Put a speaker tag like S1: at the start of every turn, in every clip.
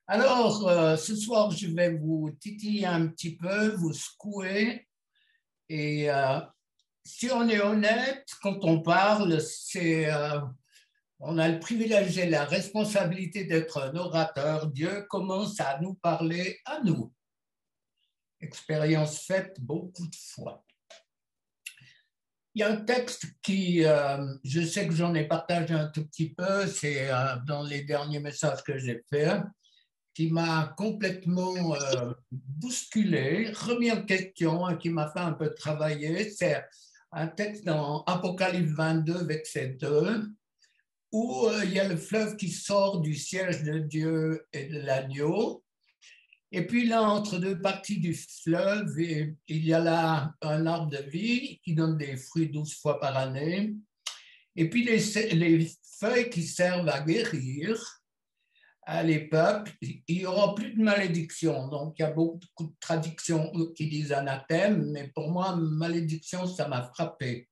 S1: Alors, ce soir, je vais vous titiller un petit peu, vous secouer. Et si on est honnête, quand on parle, on a le privilège et la responsabilité d'être un orateur. Dieu commence à nous parler à nous. Expérience faite beaucoup de fois. Il y a un texte qui, je sais que j'en ai partagé un tout petit peu, c'est dans les derniers messages que j'ai faits, qui m'a complètement bousculé, remis en question et qui m'a fait un peu travailler. C'est un texte dans Apocalypse 22, verset 2, où il y a le fleuve qui sort du siège de Dieu et de l'agneau. Et puis là, entre deux parties du fleuve, il y a là un arbre de vie qui donne des fruits 12 fois par année. Et puis les feuilles qui servent à guérir les peuples, il n'y aura plus de malédiction. Donc, il y a beaucoup de traductions qui disent anathème, mais pour moi, malédiction, ça m'a frappé.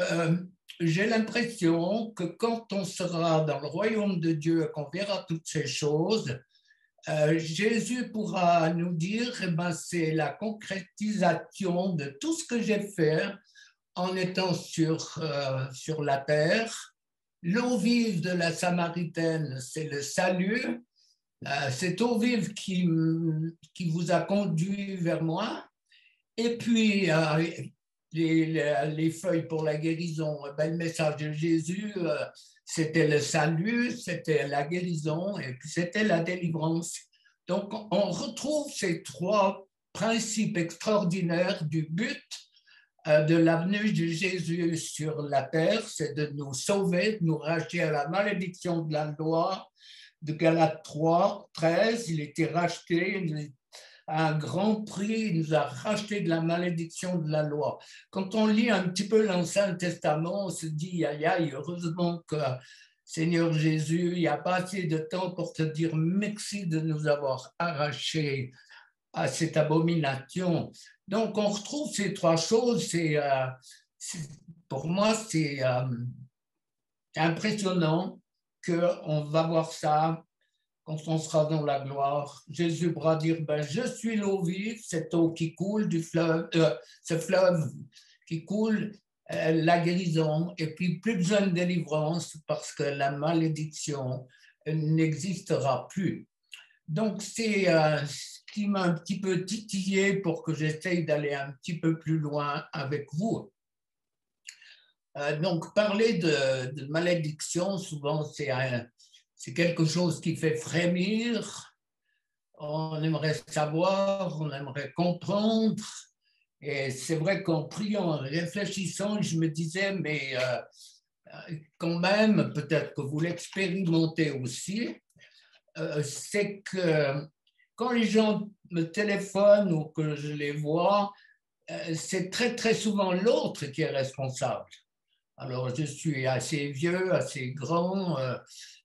S1: Euh, j'ai l'impression que quand on sera dans le royaume de Dieu et qu'on verra toutes ces choses, Jésus pourra nous dire, eh ben, c'est la concrétisation de tout ce que j'ai fait en étant sur la terre. L'eau vive de la Samaritaine, c'est le salut. Cette eau vive qui vous a conduit vers moi. Et puis, les feuilles pour la guérison, ben, le message de Jésus, c'était le salut, c'était la guérison et puis c'était la délivrance. Donc, on retrouve ces trois principes extraordinaires du but de la venue de Jésus sur la terre, c'est de nous sauver, de nous racheter à la malédiction de la loi, de Galates 3, 13, il était racheté à un grand prix, il nous a racheté de la malédiction de la loi. Quand on lit un petit peu l'Ancien Testament, on se dit, aïe, aïe, heureusement que Seigneur Jésus, il n'y a pas assez de temps pour te dire merci de nous avoir arrachés à cette abomination. Donc, on retrouve ces trois choses. Pour moi, c'est impressionnant qu'on va voir ça quand on sera dans la gloire. Jésus pourra dire, ben, je suis l'eau vive, cette eau qui coule du fleuve, ce fleuve qui coule, la guérison, et puis plus besoin de délivrance parce que la malédiction n'existera plus. Donc, c'est ce qui m'a un petit peu titillé pour que j'essaye d'aller un petit peu plus loin avec vous. Donc, parler de malédiction, souvent, c'est quelque chose qui fait frémir. On aimerait savoir, on aimerait comprendre. Et c'est vrai qu'en priant, en réfléchissant, je me disais, mais quand même, peut-être que vous l'expérimentez aussi, c'est que quand les gens me téléphonent ou que je les vois, c'est très, très souvent l'autre qui est responsable. Alors, je suis assez vieux, assez grand,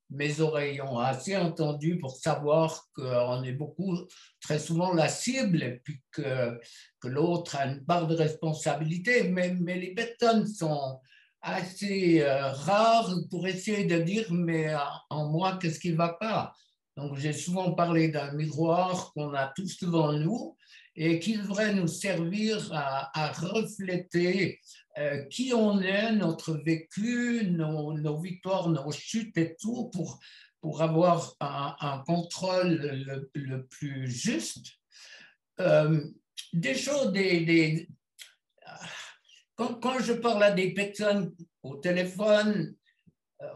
S1: mes oreilles ont assez entendu pour savoir qu'on est beaucoup, très souvent la cible, et puis que l'autre a une part de responsabilité, mais les personnes sont assez rares pour essayer de dire, mais en moi, qu'est-ce qui ne va pas? Donc, j'ai souvent parlé d'un miroir qu'on a tous devant nous et qui devrait nous servir à refléter qui on est, notre vécu, nos victoires, nos chutes et tout, pour avoir un contrôle le plus juste. Euh, des choses, quand je parle à des personnes au téléphone,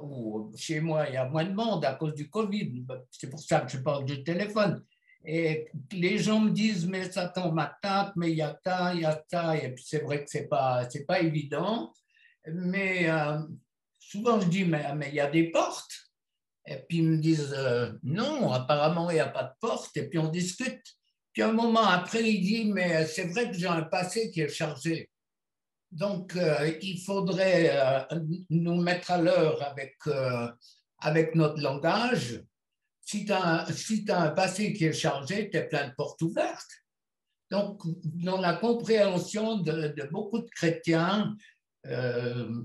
S1: ou chez moi, il y a moins de monde à cause du Covid. C'est pour ça que je parle du téléphone. Et les gens me disent, mais ça tombe à table, mais il y a ça, il y a ça. Et puis c'est vrai que c'est pas évident. Mais souvent je dis, mais il y a des portes. Et puis ils me disent, non, apparemment il n'y a pas de porte. Et puis on discute. Puis un moment après, il dit, mais c'est vrai que j'ai un passé qui est chargé. Donc, il faudrait nous mettre à l'heure avec notre langage. Si tu as, si un passé qui est chargé, tu es plein de portes ouvertes. Donc, dans la compréhension de beaucoup de chrétiens, euh,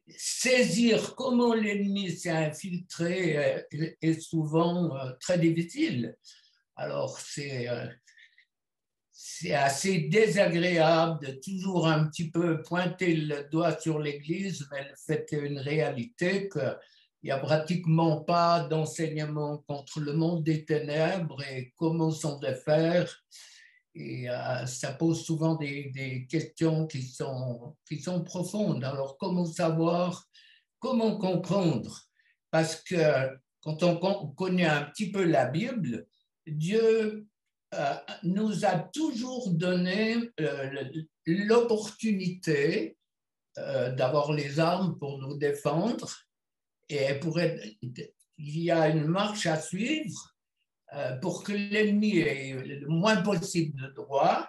S1: saisir comment l'ennemi s'est infiltré est souvent très difficile. Alors, c'est assez désagréable de toujours un petit peu pointer le doigt sur l'Église, mais le fait est une réalité qu'il n'y a pratiquement pas d'enseignement contre le monde des ténèbres et comment s'en défaire. Et ça pose souvent des questions qui sont profondes. Alors, comment savoir, comment comprendre? Parce que quand on connaît un petit peu la Bible, Dieu nous a toujours donné l'opportunité d'avoir les armes pour nous défendre. Et il y a une marche à suivre pour que l'ennemi ait le moins possible de droit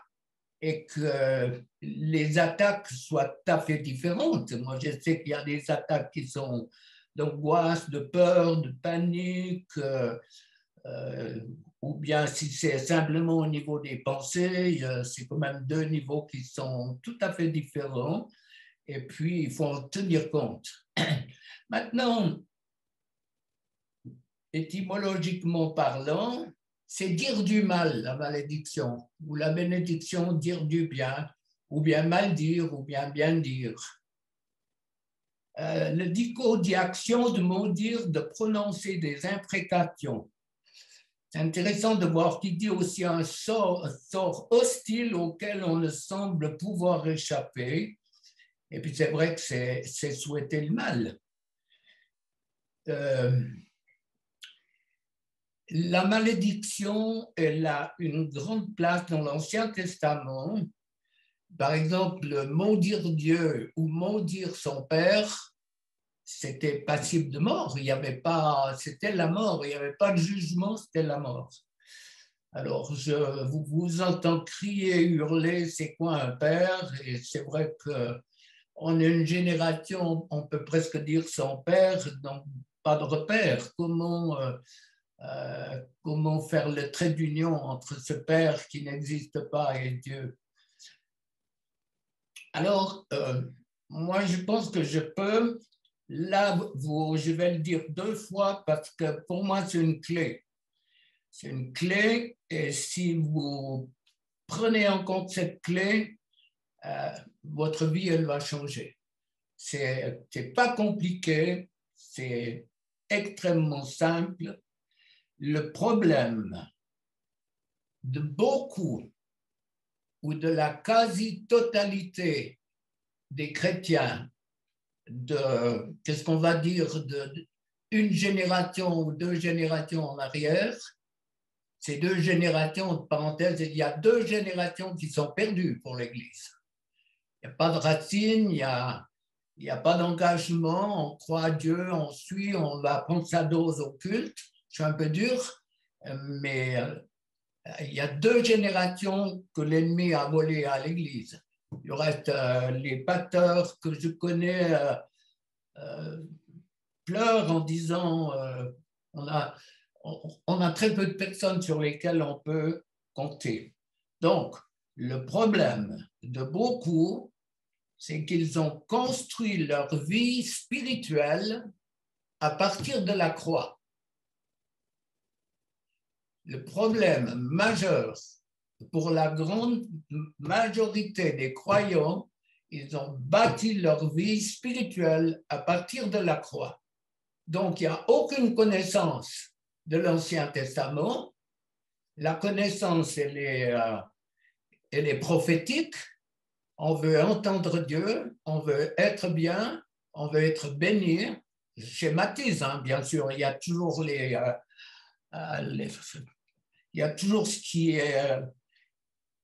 S1: et que les attaques soient tout à fait différentes. Moi, je sais qu'il y a des attaques qui sont d'angoisse, de peur, de panique, ou bien si c'est simplement au niveau des pensées, c'est quand même deux niveaux qui sont tout à fait différents. Et puis, il faut en tenir compte. Maintenant, étymologiquement parlant, c'est dire du mal, la malédiction, ou la bénédiction, dire du bien, ou bien mal dire, ou bien dire. Le dicodiaction de maudire, de prononcer des imprécations. C'est intéressant de voir qu'il dit aussi un sort hostile auquel on ne semble pouvoir échapper. Et puis c'est vrai que c'est souhaiter le mal. La malédiction, elle a une grande place dans l'Ancien Testament. Par exemple, maudire Dieu ou maudire son père, c'était passible de mort. Il y avait pas, c'était la mort. Il n'y avait pas de jugement, c'était la mort. Alors, vous entends crier, hurler, c'est quoi un père? Et c'est vrai qu'on est une génération, on peut presque dire sans père, donc pas de repère. Comment faire le trait d'union entre ce Père qui n'existe pas et Dieu. Alors, moi, je pense que je peux, là, je vais le dire deux fois parce que pour moi, c'est une clé. C'est une clé et si vous prenez en compte cette clé, votre vie, elle va changer. C'est pas compliqué, c'est extrêmement simple. Le problème de beaucoup ou de la quasi-totalité des chrétiens qu'est-ce qu'on va dire, une génération ou deux générations en arrière, ces deux générations, entre parenthèses, il y a deux générations qui sont perdues pour l'Église. Il n'y a pas de racines, il n'y a pas d'engagement, on croit à Dieu, on suit, on va prendre sa dose au culte. Je suis un peu dur, mais il y a deux générations que l'ennemi a volées à l'Église. Il reste les pasteurs que je connais pleurent en disant on a très peu de personnes sur lesquelles on peut compter. Donc, le problème de beaucoup, c'est qu'ils ont construit leur vie spirituelle à partir de la croix. Le problème majeur pour la grande majorité des croyants, ils ont bâti leur vie spirituelle à partir de la croix. Donc, il n'y a aucune connaissance de l'Ancien Testament. La connaissance, elle est prophétique. On veut entendre Dieu, on veut être bien, on veut être béni. Je schématise, hein, bien sûr, il y a toujours il y a toujours ce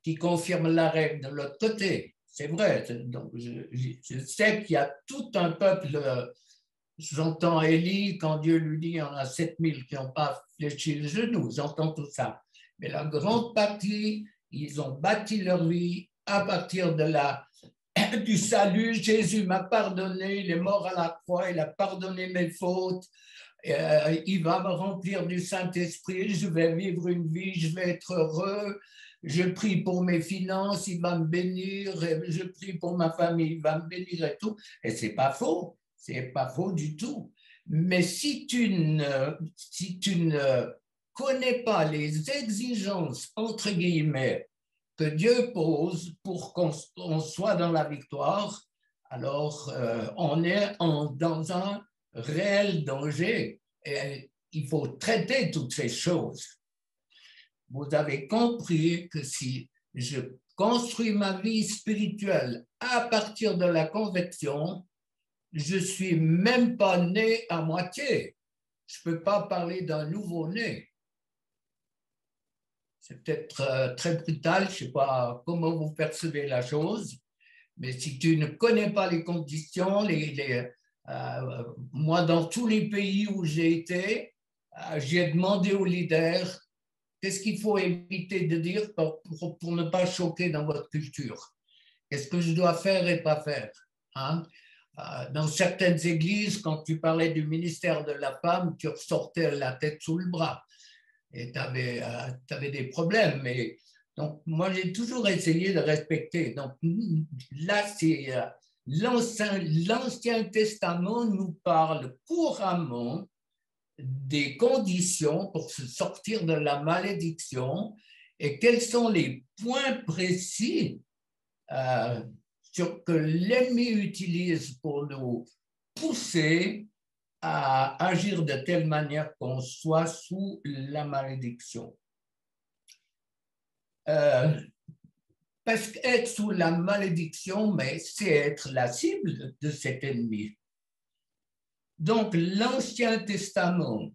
S1: qui confirme la règle de l'autre côté. C'est vrai. Donc, je sais qu'il y a tout un peuple. J'entends Élie quand Dieu lui dit il y en a 7000 qui n'ont pas fléchi le genou. J'entends tout ça. Mais la grande partie, ils ont bâti leur vie à partir du salut. Jésus m'a pardonné, il est mort à la croix, il a pardonné mes fautes. Il va me remplir du Saint-Esprit, je vais vivre une vie, je vais être heureux. Je prie pour mes finances, il va me bénir. Je prie pour ma famille, il va me bénir et tout. Et ce n'est pas faux. c'est pas faux du tout. Mais si tu ne connais pas les exigences, entre guillemets, que Dieu pose pour qu'on soit dans la victoire, alors on est dans un réel danger. Et il faut traiter toutes ces choses. Vous avez compris que si je construis ma vie spirituelle à partir de la conviction, je ne suis même pas né à moitié. Je ne peux pas parler d'un nouveau-né. C'est peut-être très brutal, je ne sais pas comment vous percevez la chose, mais si tu ne connais pas les conditions, moi, dans tous les pays où j'ai été, j'ai demandé aux leaders qu'est-ce qu'il faut éviter de dire pour ne pas choquer dans votre culture. Qu'est-ce que je dois faire et pas faire, hein? Dans certaines églises, quand tu parlais du ministère de la femme, tu ressortais la tête sous le bras et tu avais des problèmes. Mais, donc, moi, j'ai toujours essayé de respecter. Donc, là, c'est l'Ancien Testament nous parle couramment des conditions pour se sortir de la malédiction et quels sont les points précis que l'ennemi utilise pour nous pousser à agir de telle manière qu'on soit sous la malédiction. Parce qu'être sous la malédiction, mais c'est être la cible de cet ennemi. Donc, l'Ancien Testament,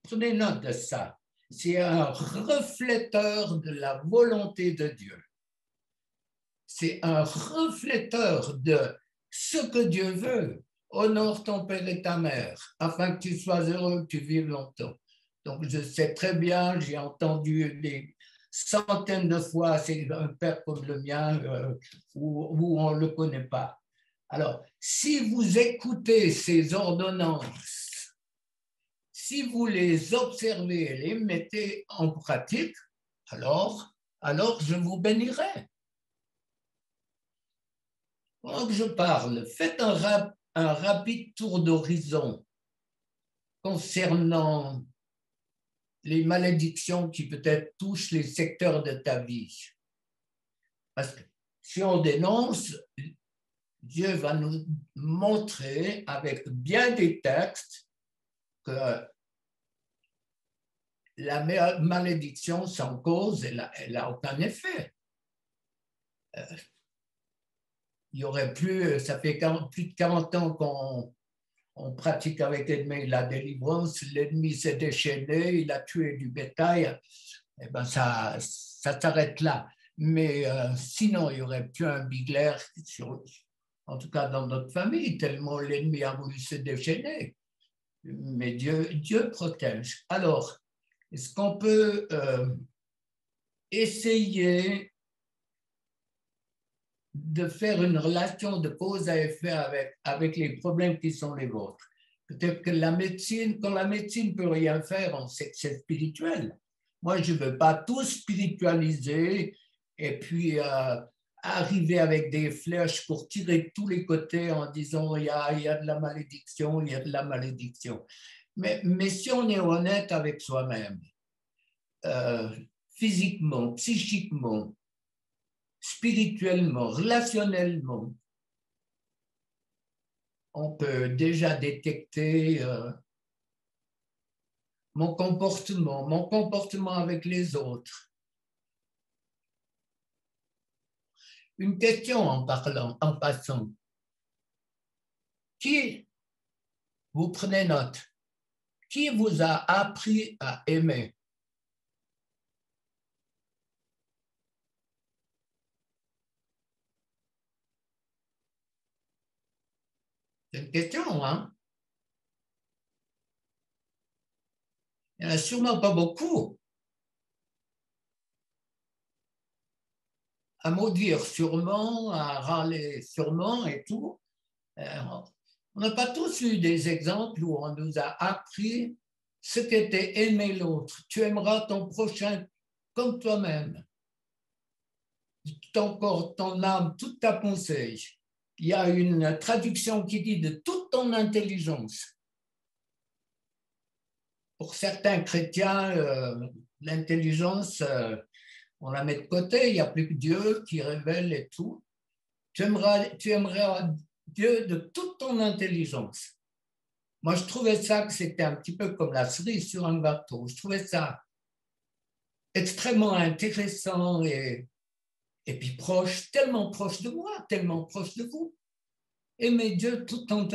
S1: prenez note de ça, c'est un refléteur de la volonté de Dieu. C'est un refléteur de ce que Dieu veut. Honore ton père et ta mère, afin que tu sois heureux, que tu vives longtemps. Donc, je sais très bien, j'ai entendu des centaines de fois, c'est un père comme le mien, où on ne le connaît pas. Alors, si vous écoutez ces ordonnances, si vous les observez et les mettez en pratique, alors je vous bénirai. Pendant que je parle, faites un rapide tour d'horizon concernant les malédictions qui peut-être touchent les secteurs de ta vie. Parce que si on dénonce, Dieu va nous montrer avec bien des textes que la malédiction sans cause, elle n'a aucun effet. Il y aurait plus, ça fait plus de 40 ans qu'on pratique avec l'ennemi la délivrance, l'ennemi s'est déchaîné, il a tué du bétail, et ben ça s'arrête là. Mais sinon, il n'y aurait plus un Bigler, en tout cas dans notre famille, tellement l'ennemi a voulu se déchaîner. Mais Dieu protège. Alors, est-ce qu'on peut essayer de faire une relation de cause à effet avec les problèmes qui sont les vôtres? Peut-être que quand la médecine ne peut rien faire, on sait que c'est spirituel. Moi, je ne veux pas tout spiritualiser et puis arriver avec des flèches pour tirer de tous les côtés en disant il y a de la malédiction, il y a de la malédiction. Mais si on est honnête avec soi-même, physiquement, psychiquement, spirituellement, relationnellement, on peut déjà détecter mon comportement avec les autres. Une question en passant. Vous prenez note, qui vous a appris à aimer? C'est une question, hein? Il n'y en a sûrement pas beaucoup. À maudire sûrement, à râler sûrement et tout. On n'a pas tous eu des exemples où on nous a appris ce qu'était aimer l'autre. Tu aimeras ton prochain comme toi-même. Ton corps, ton âme, toute ta pensée. il y a une traduction qui dit de toute ton intelligence. Pour certains chrétiens, l'intelligence, on la met de côté, il n'y a plus que Dieu qui révèle et tout. Tu aimeras Dieu de toute ton intelligence. Moi, je trouvais ça que c'était un petit peu comme la cerise sur un gâteau. Je trouvais ça extrêmement intéressant et puis proche, tellement proche de moi, tellement proche de vous. Aimer Dieu tout en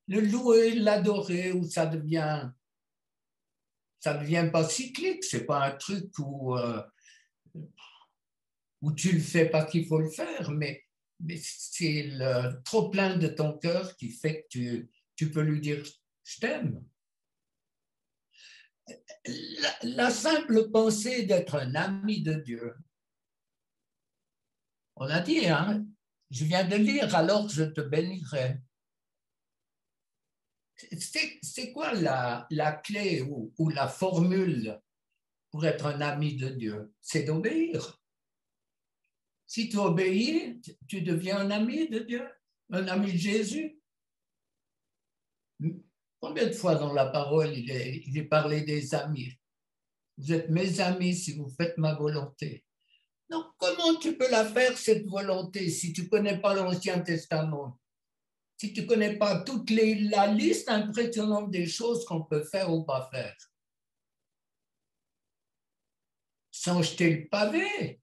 S1: le louer, l'adorer, où ça devient pas cyclique, c'est pas un truc où tu le fais pas qu'il faut le faire, mais c'est le trop plein de ton cœur qui fait que tu peux lui dire je t'aime. La simple pensée d'être un ami de Dieu, on a dit, hein, je viens de lire, alors je te bénirai. C'est quoi la clé ou la formule pour être un ami de Dieu? C'est d'obéir. Si tu obéis, tu deviens un ami de Dieu, un ami de Jésus. Combien de fois dans la parole il est parlé des amis? Vous êtes mes amis si vous faites ma volonté. Donc, comment tu peux la faire, cette volonté, si tu ne connais pas l'Ancien Testament? Si tu ne connais pas toute la liste impressionnante des choses qu'on peut faire ou pas faire? Sans jeter le pavé.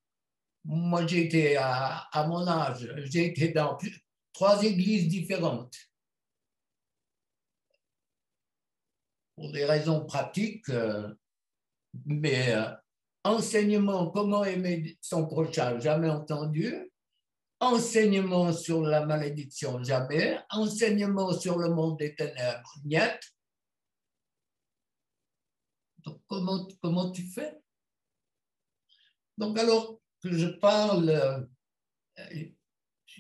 S1: Moi, j'ai été à mon âge, j'ai été dans 3 églises différentes. Pour des raisons pratiques, mais enseignement, comment aimer son prochain, jamais entendu. Enseignement sur la malédiction, jamais. Enseignement sur le monde des ténèbres, niet. Donc, comment tu fais? Donc, alors que je parle,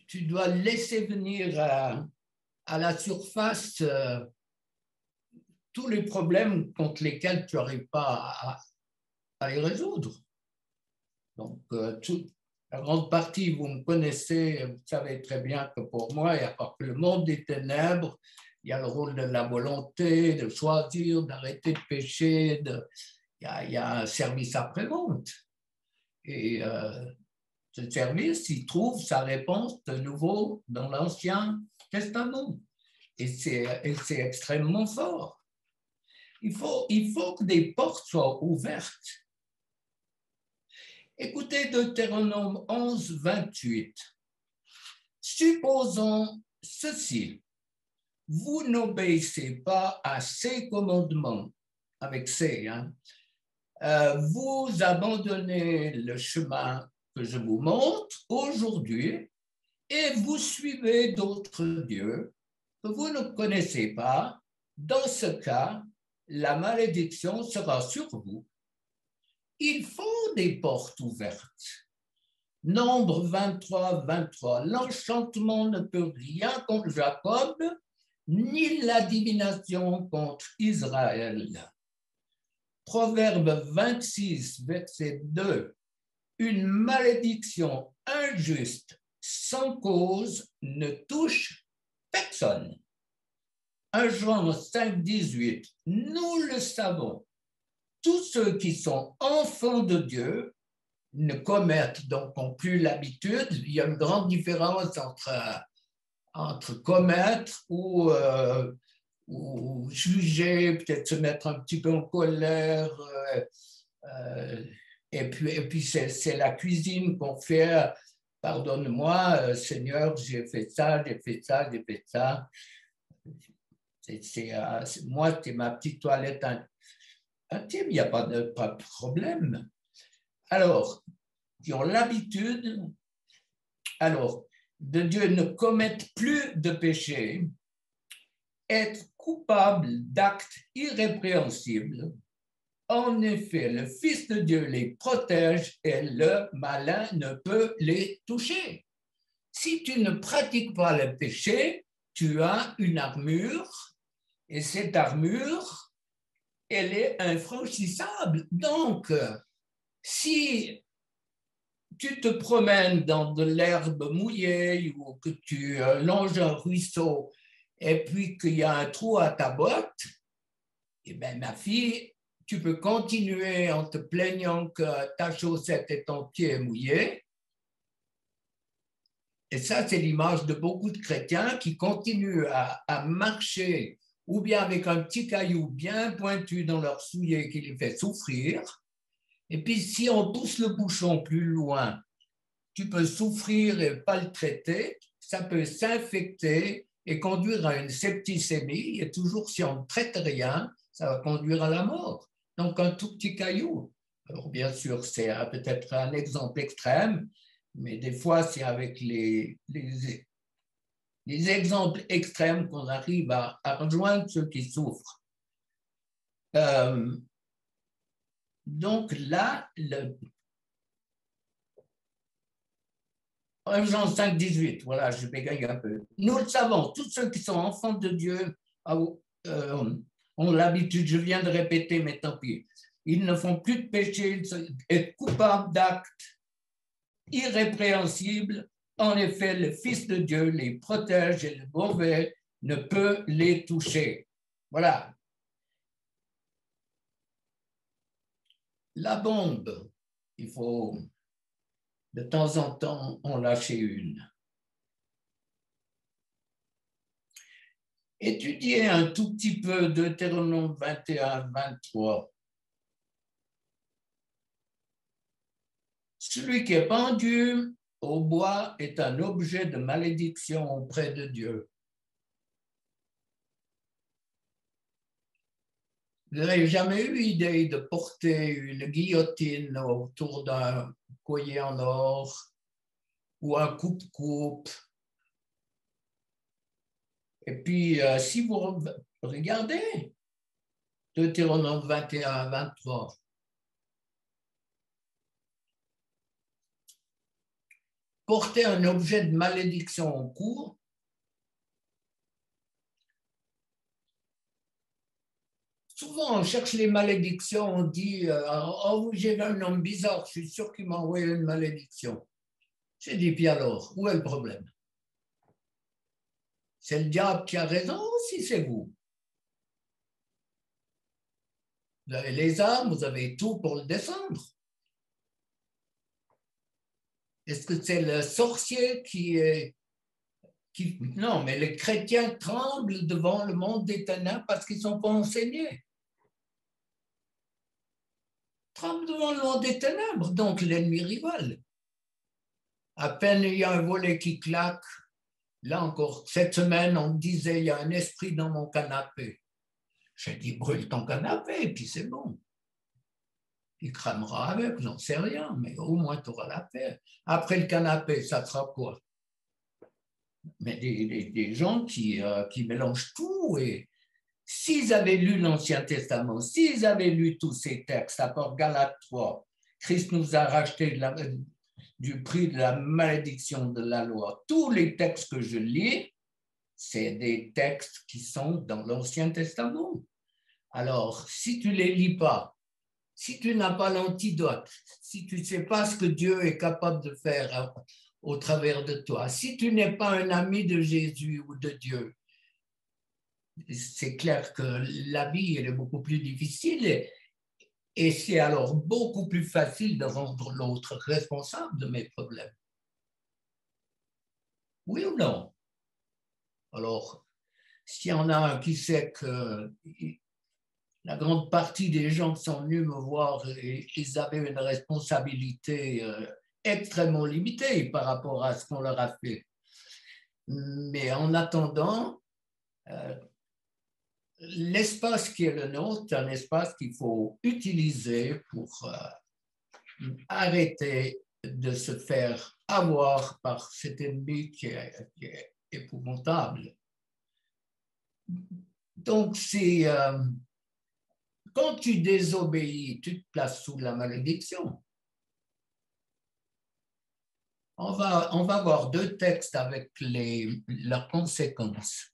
S1: tu dois laisser venir à la surface tous les problèmes contre lesquels tu n'arrives pas à les résoudre. Donc, la grande partie, vous me connaissez, vous savez très bien que pour moi, il n'y a pas que le monde des ténèbres, il y a le rôle de la volonté, de choisir, d'arrêter de pécher, il y a un service après-vente. Et ce service, il trouve sa réponse de nouveau dans l'Ancien Testament. Et c'est extrêmement fort. Il faut que des portes soient ouvertes. Écoutez Deutéronome 11, 28. Supposons ceci, vous n'obéissez pas à ces commandements, avec ces, hein, vous abandonnez le chemin que je vous montre aujourd'hui et vous suivez d'autres dieux que vous ne connaissez pas. Dans ce cas, la malédiction sera sur vous. Il faut des portes ouvertes. Nombre 23, 23. L'enchantement ne peut rien contre Jacob, ni la divination contre Israël. Proverbe 26, verset 2. Une malédiction injuste sans cause ne touche personne. 1 Jean 5, 18. Nous le savons. Tous ceux qui sont enfants de Dieu ne commettent donc non plus l'habitude. Il y a une grande différence entre commettre ou juger, peut-être se mettre un petit peu en colère. Et puis c'est la cuisine qu'on fait. Pardonne-moi, Seigneur, j'ai fait ça, j'ai fait ça, j'ai fait ça. Moi, c'est ma petite toilette intime, il n'y a pas de problème. Alors, qui ont l'habitude, alors, de Dieu ne commettent plus de péché, être coupable d'actes irrépréhensibles. En effet, le Fils de Dieu les protège et le malin ne peut les toucher. Si tu ne pratiques pas le péché, tu as une armure et cette armure, elle est infranchissable. Donc, si tu te promènes dans de l'herbe mouillée ou que tu longes un ruisseau et puis qu'il y a un trou à ta botte, eh bien, ma fille, tu peux continuer en te plaignant que ta chaussette et ton pied est mouillé. Et ça, c'est l'image de beaucoup de chrétiens qui continuent à marcher ou bien avec un petit caillou bien pointu dans leur soulier qui les fait souffrir. Et puis, si on pousse le bouchon plus loin, tu peux souffrir et pas le traiter. Ça peut s'infecter et conduire à une septicémie. Et toujours, si on ne traite rien, ça va conduire à la mort. Donc, un tout petit caillou. Alors, bien sûr, c'est peut-être un exemple extrême, mais des fois, c'est avec les exemples extrêmes qu'on arrive à rejoindre ceux qui souffrent. Donc là, Jean 5, 18, voilà, je bégaye un peu. Nous le savons, tous ceux qui sont enfants de Dieu ont l'habitude, je viens de répéter, mais tant pis. Ils ne font plus de péché, ils sont coupables d'actes irrépréhensibles. En effet, le Fils de Dieu les protège et le mauvais ne peut les toucher. Voilà. La bombe, il faut de temps en temps en lâcher une. Étudiez un tout petit peu Deutéronome 21, 23. Celui qui est pendu au bois est un objet de malédiction auprès de Dieu. Vous n'avez jamais eu l'idée de porter une guillotine autour d'un collier en or ou un coupe-coupe? Et puis, si vous regardez Deutéronome 21, 23, porter un objet de malédiction au cou, souvent on cherche les malédictions, on dit oh, j'ai vu un homme bizarre, je suis sûr qu'il m'a envoyé une malédiction. J'ai dit, puis alors, où est le problème? C'est le diable qui a raison ou si c'est vous? Vous avez les armes, vous avez tout pour le descendre. Est-ce que c'est le sorcier qui est... Non, mais les chrétiens tremblent devant le monde des ténèbres parce qu'ils ne sont pas enseignés. Tremblent devant le monde des ténèbres, donc l'ennemi rival. À peine il y a un volet qui claque. Là encore, cette semaine, on me disait, il y a un esprit dans mon canapé. J'ai dit, brûle ton canapé, et puis c'est bon. Il cramera avec, j'en sais rien, mais au moins tu auras la paix. Après le canapé, ça sera quoi? Mais des gens qui mélangent tout. Et s'ils avaient lu l'Ancien Testament, s'ils avaient lu tous ces textes, à part Galates 3, Christ nous a racheté du prix de la malédiction de la loi. Tous les textes que je lis, c'est des textes qui sont dans l'Ancien Testament. Alors, si tu ne les lis pas, si tu n'as pas l'antidote, si tu ne sais pas ce que Dieu est capable de faire au travers de toi, si tu n'es pas un ami de Jésus ou de Dieu, c'est clair que la vie elle est beaucoup plus difficile et c'est alors beaucoup plus facile de rendre l'autre responsable de mes problèmes. Oui ou non? Alors, s'il y en a un qui sait que la grande partie des gens qui sont venus me voir, ils avaient une responsabilité extrêmement limitée par rapport à ce qu'on leur a fait. Mais en attendant, l'espace qui est le nôtre, c'est un espace qu'il faut utiliser pour arrêter de se faire avoir par cet ennemi qui est épouvantable. Donc, c'est... quand tu désobéis, tu te places sous la malédiction. On va voir deux textes avec leurs conséquences.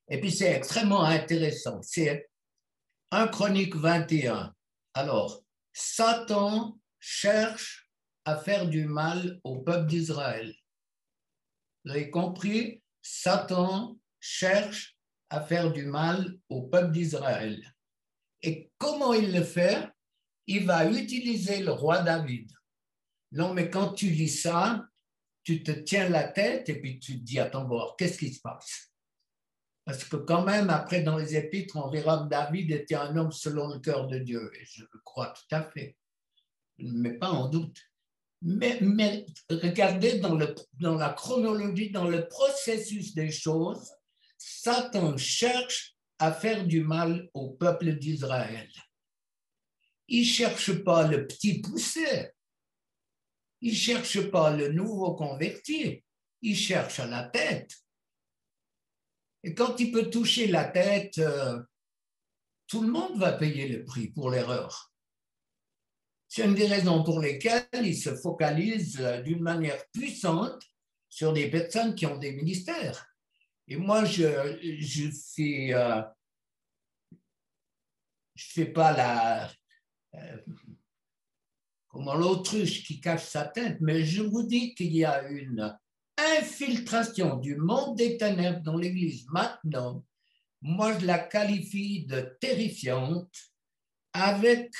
S1: Et puis c'est extrêmement intéressant. C'est 1 Chronique 21. Alors, Satan cherche à faire du mal au peuple d'Israël. Vous avez compris? Satan cherche à faire du mal au peuple d'Israël. Et comment il le fait? Il va utiliser le roi David. Non, mais quand tu lis ça, tu te tiens la tête et puis tu te dis, attends, bon, qu'est-ce qui se passe? Parce que quand même, après, dans les Épîtres, on verra que David était un homme selon le cœur de Dieu. Et je le crois tout à fait. Je ne mets pas en doute. Mais regardez dans la chronologie, dans le processus des choses, Satan cherche à faire du mal au peuple d'Israël. Il ne cherche pas le petit poussé. Il ne cherche pas le nouveau converti. Il cherche à la tête. Et quand il peut toucher la tête, tout le monde va payer le prix pour l'erreur. C'est une des raisons pour lesquelles il se focalise d'une manière puissante sur des personnes qui ont des ministères. Et moi, je fais pas comment l'autruche qui cache sa tête, mais je vous dis qu'il y a une infiltration du monde des ténèbres dans l'Église maintenant. Moi, je la qualifie de terrifiante avec,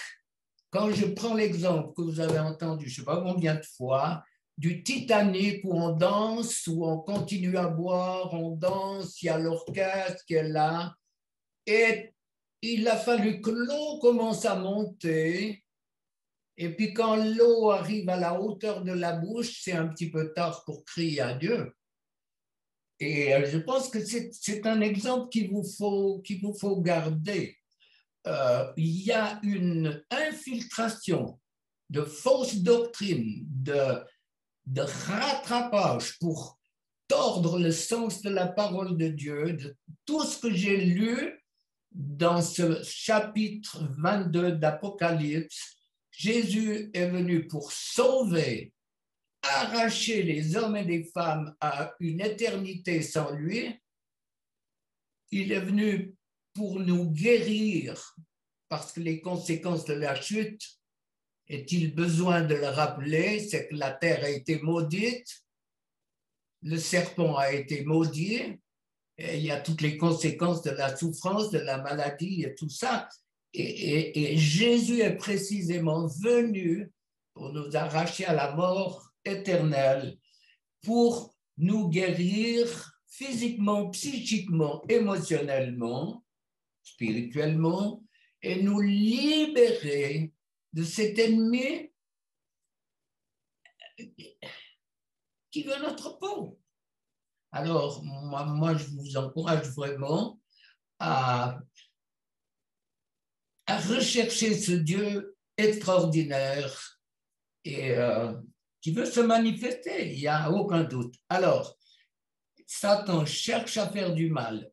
S1: quand je prends l'exemple que vous avez entendu, je ne sais pas combien de fois, du Titanic où on danse, où on continue à boire, on danse, il y a l'orchestre qui est là, et il a fallu que l'eau commence à monter, et puis quand l'eau arrive à la hauteur de la bouche, c'est un petit peu tard pour crier à Dieu. Et je pense que c'est un exemple qu'il vous faut garder. Il y a une infiltration de fausses doctrines, de rattrapage pour tordre le sens de la parole de Dieu, de tout ce que j'ai lu dans ce chapitre 22 d'Apocalypse. Jésus est venu pour sauver, arracher les hommes et les femmes à une éternité sans lui. Il est venu pour nous guérir, parce que les conséquences de la chute, est-il besoin de le rappeler, c'est que la terre a été maudite, le serpent a été maudit, et il y a toutes les conséquences de la souffrance, de la maladie et tout ça. Et Jésus est précisément venu pour nous arracher à la mort éternelle, pour nous guérir physiquement, psychiquement, émotionnellement, spirituellement, et nous libérer de cet ennemi qui veut notre peau. Alors, moi je vous encourage vraiment à rechercher ce Dieu extraordinaire et qui veut se manifester, il n'y a aucun doute. Alors, Satan cherche à faire du mal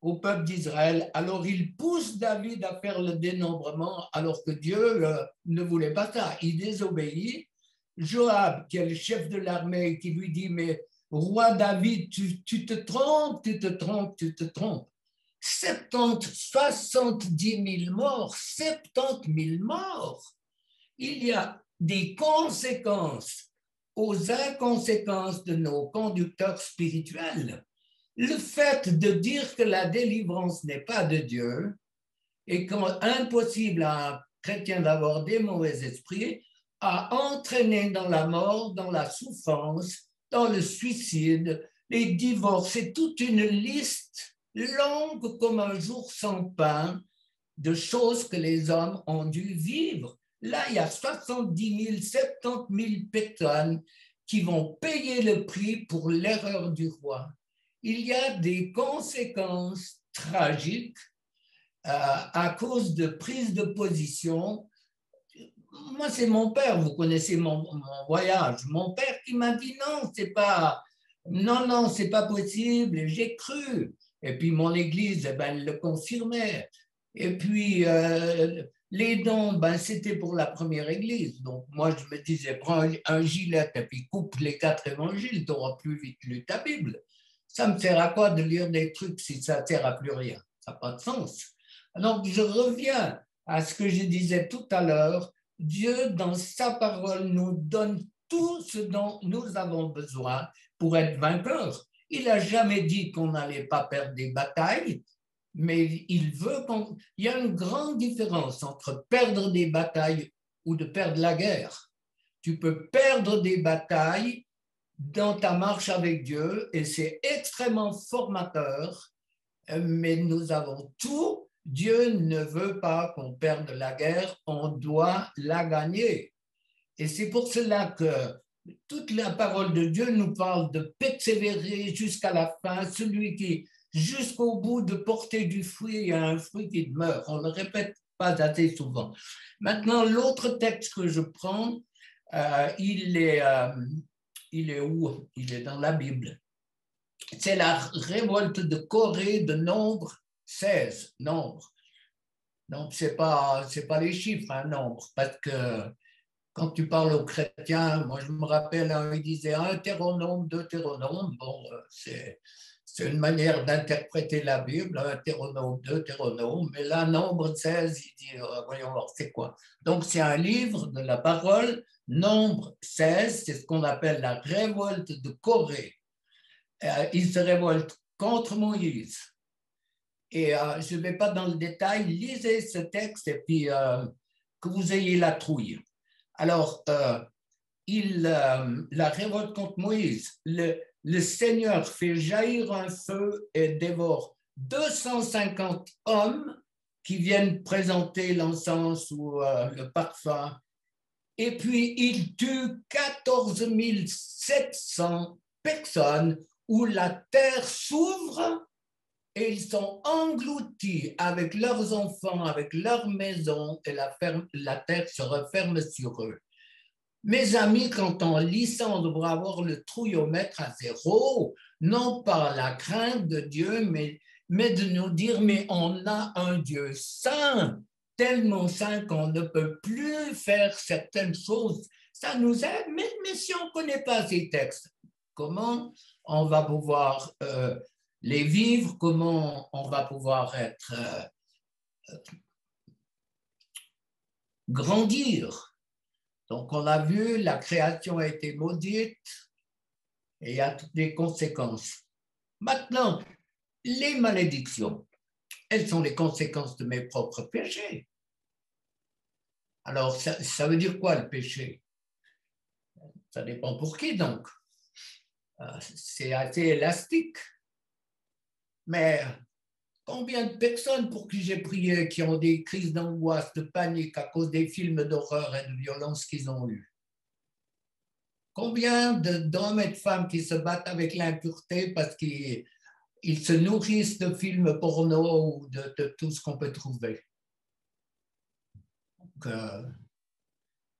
S1: au peuple d'Israël, alors il pousse David à faire le dénombrement, alors que Dieu ne voulait pas ça. Il désobéit. Joab, qui est le chef de l'armée, qui lui dit, mais roi David, tu te trompes, tu te trompes, tu te trompes. 70 000 morts, 70 000 morts. Il y a des conséquences aux inconséquences de nos conducteurs spirituels. Le fait de dire que la délivrance n'est pas de Dieu et qu'impossible à un chrétien d'avoir des mauvais esprits a entraîné dans la mort, dans la souffrance, dans le suicide, les divorces. C'est toute une liste longue comme un jour sans pain de choses que les hommes ont dû vivre. Là, il y a 70 000, 70 000 personnes qui vont payer le prix pour l'erreur du roi. Il y a des conséquences tragiques à cause de prise de position. Moi, c'est mon père, vous connaissez mon voyage. Mon père qui m'a dit non, c'est pas possible. Et j'ai cru. Et puis mon église, elle le confirmait. Et puis les dons, c'était pour la première église. Donc moi, je me disais, prends un gilet et puis coupe les 4 évangiles, tu auras plus vite lu ta Bible. Ça me sert à quoi de lire des trucs si ça ne sert à plus rien? Ça n'a pas de sens. Donc, je reviens à ce que je disais tout à l'heure. Dieu, dans sa parole, nous donne tout ce dont nous avons besoin pour être vainqueurs. Il n'a jamais dit qu'on n'allait pas perdre des batailles, mais il veut qu'on... Il y a une grande différence entre perdre des batailles ou de perdre la guerre. Tu peux perdre des batailles dans ta marche avec Dieu et c'est extrêmement formateur, mais nous avons tout. Dieu ne veut pas qu'on perde la guerre, on doit la gagner. Et c'est pour cela que toute la parole de Dieu nous parle de persévérer jusqu'à la fin, celui qui, jusqu'au bout de porter du fruit, a un fruit qui demeure. On ne le répète pas assez souvent. Maintenant, l'autre texte que je prends, il est où? Il est dans la Bible. C'est la révolte de Corée de Nombre 16. Nombre. Donc, ce n'est pas les chiffres, un nombre, parce que quand tu parles aux chrétiens, moi je me rappelle, il disait un théronome, deux théronomes. Bon, c'est une manière d'interpréter la Bible, un théronome, deux théronomes, mais là, nombre 16, il dit, voyons voir, c'est quoi? Donc, c'est un livre de la parole, nombre 16, c'est ce qu'on appelle la révolte de Corée. Il se révolte contre Moïse. Et je ne vais pas dans le détail, lisez ce texte et puis que vous ayez la trouille. Alors, la révolte contre Moïse, le Seigneur fait jaillir un feu et dévore 250 hommes qui viennent présenter l'encens ou le parfum. Et puis, il tue 14 700 personnes où la terre s'ouvre et ils sont engloutis avec leurs enfants, avec leurs maisons, et la terre se referme sur eux. Mes amis, quand on lit ça, on devrait avoir le trouillomètre à zéro, non par la crainte de Dieu, mais de nous dire, mais on a un Dieu saint, tellement saint qu'on ne peut plus faire certaines choses. Ça nous aide, mais si on ne connaît pas ces textes, comment on va pouvoir les vivre, comment on va pouvoir être grandir. Donc, on a vu, la création a été maudite et il y a toutes les conséquences. Maintenant, les malédictions, elles sont les conséquences de mes propres péchés. Alors, ça veut dire quoi le péché? Ça dépend pour qui donc. C'est assez élastique. Mais combien de personnes pour qui j'ai prié qui ont des crises d'angoisse, de panique à cause des films d'horreur et de violence qu'ils ont eus? Combien d'hommes et de femmes qui se battent avec l'impureté parce qu'ils se nourrissent de films porno ou de tout ce qu'on peut trouver? Donc,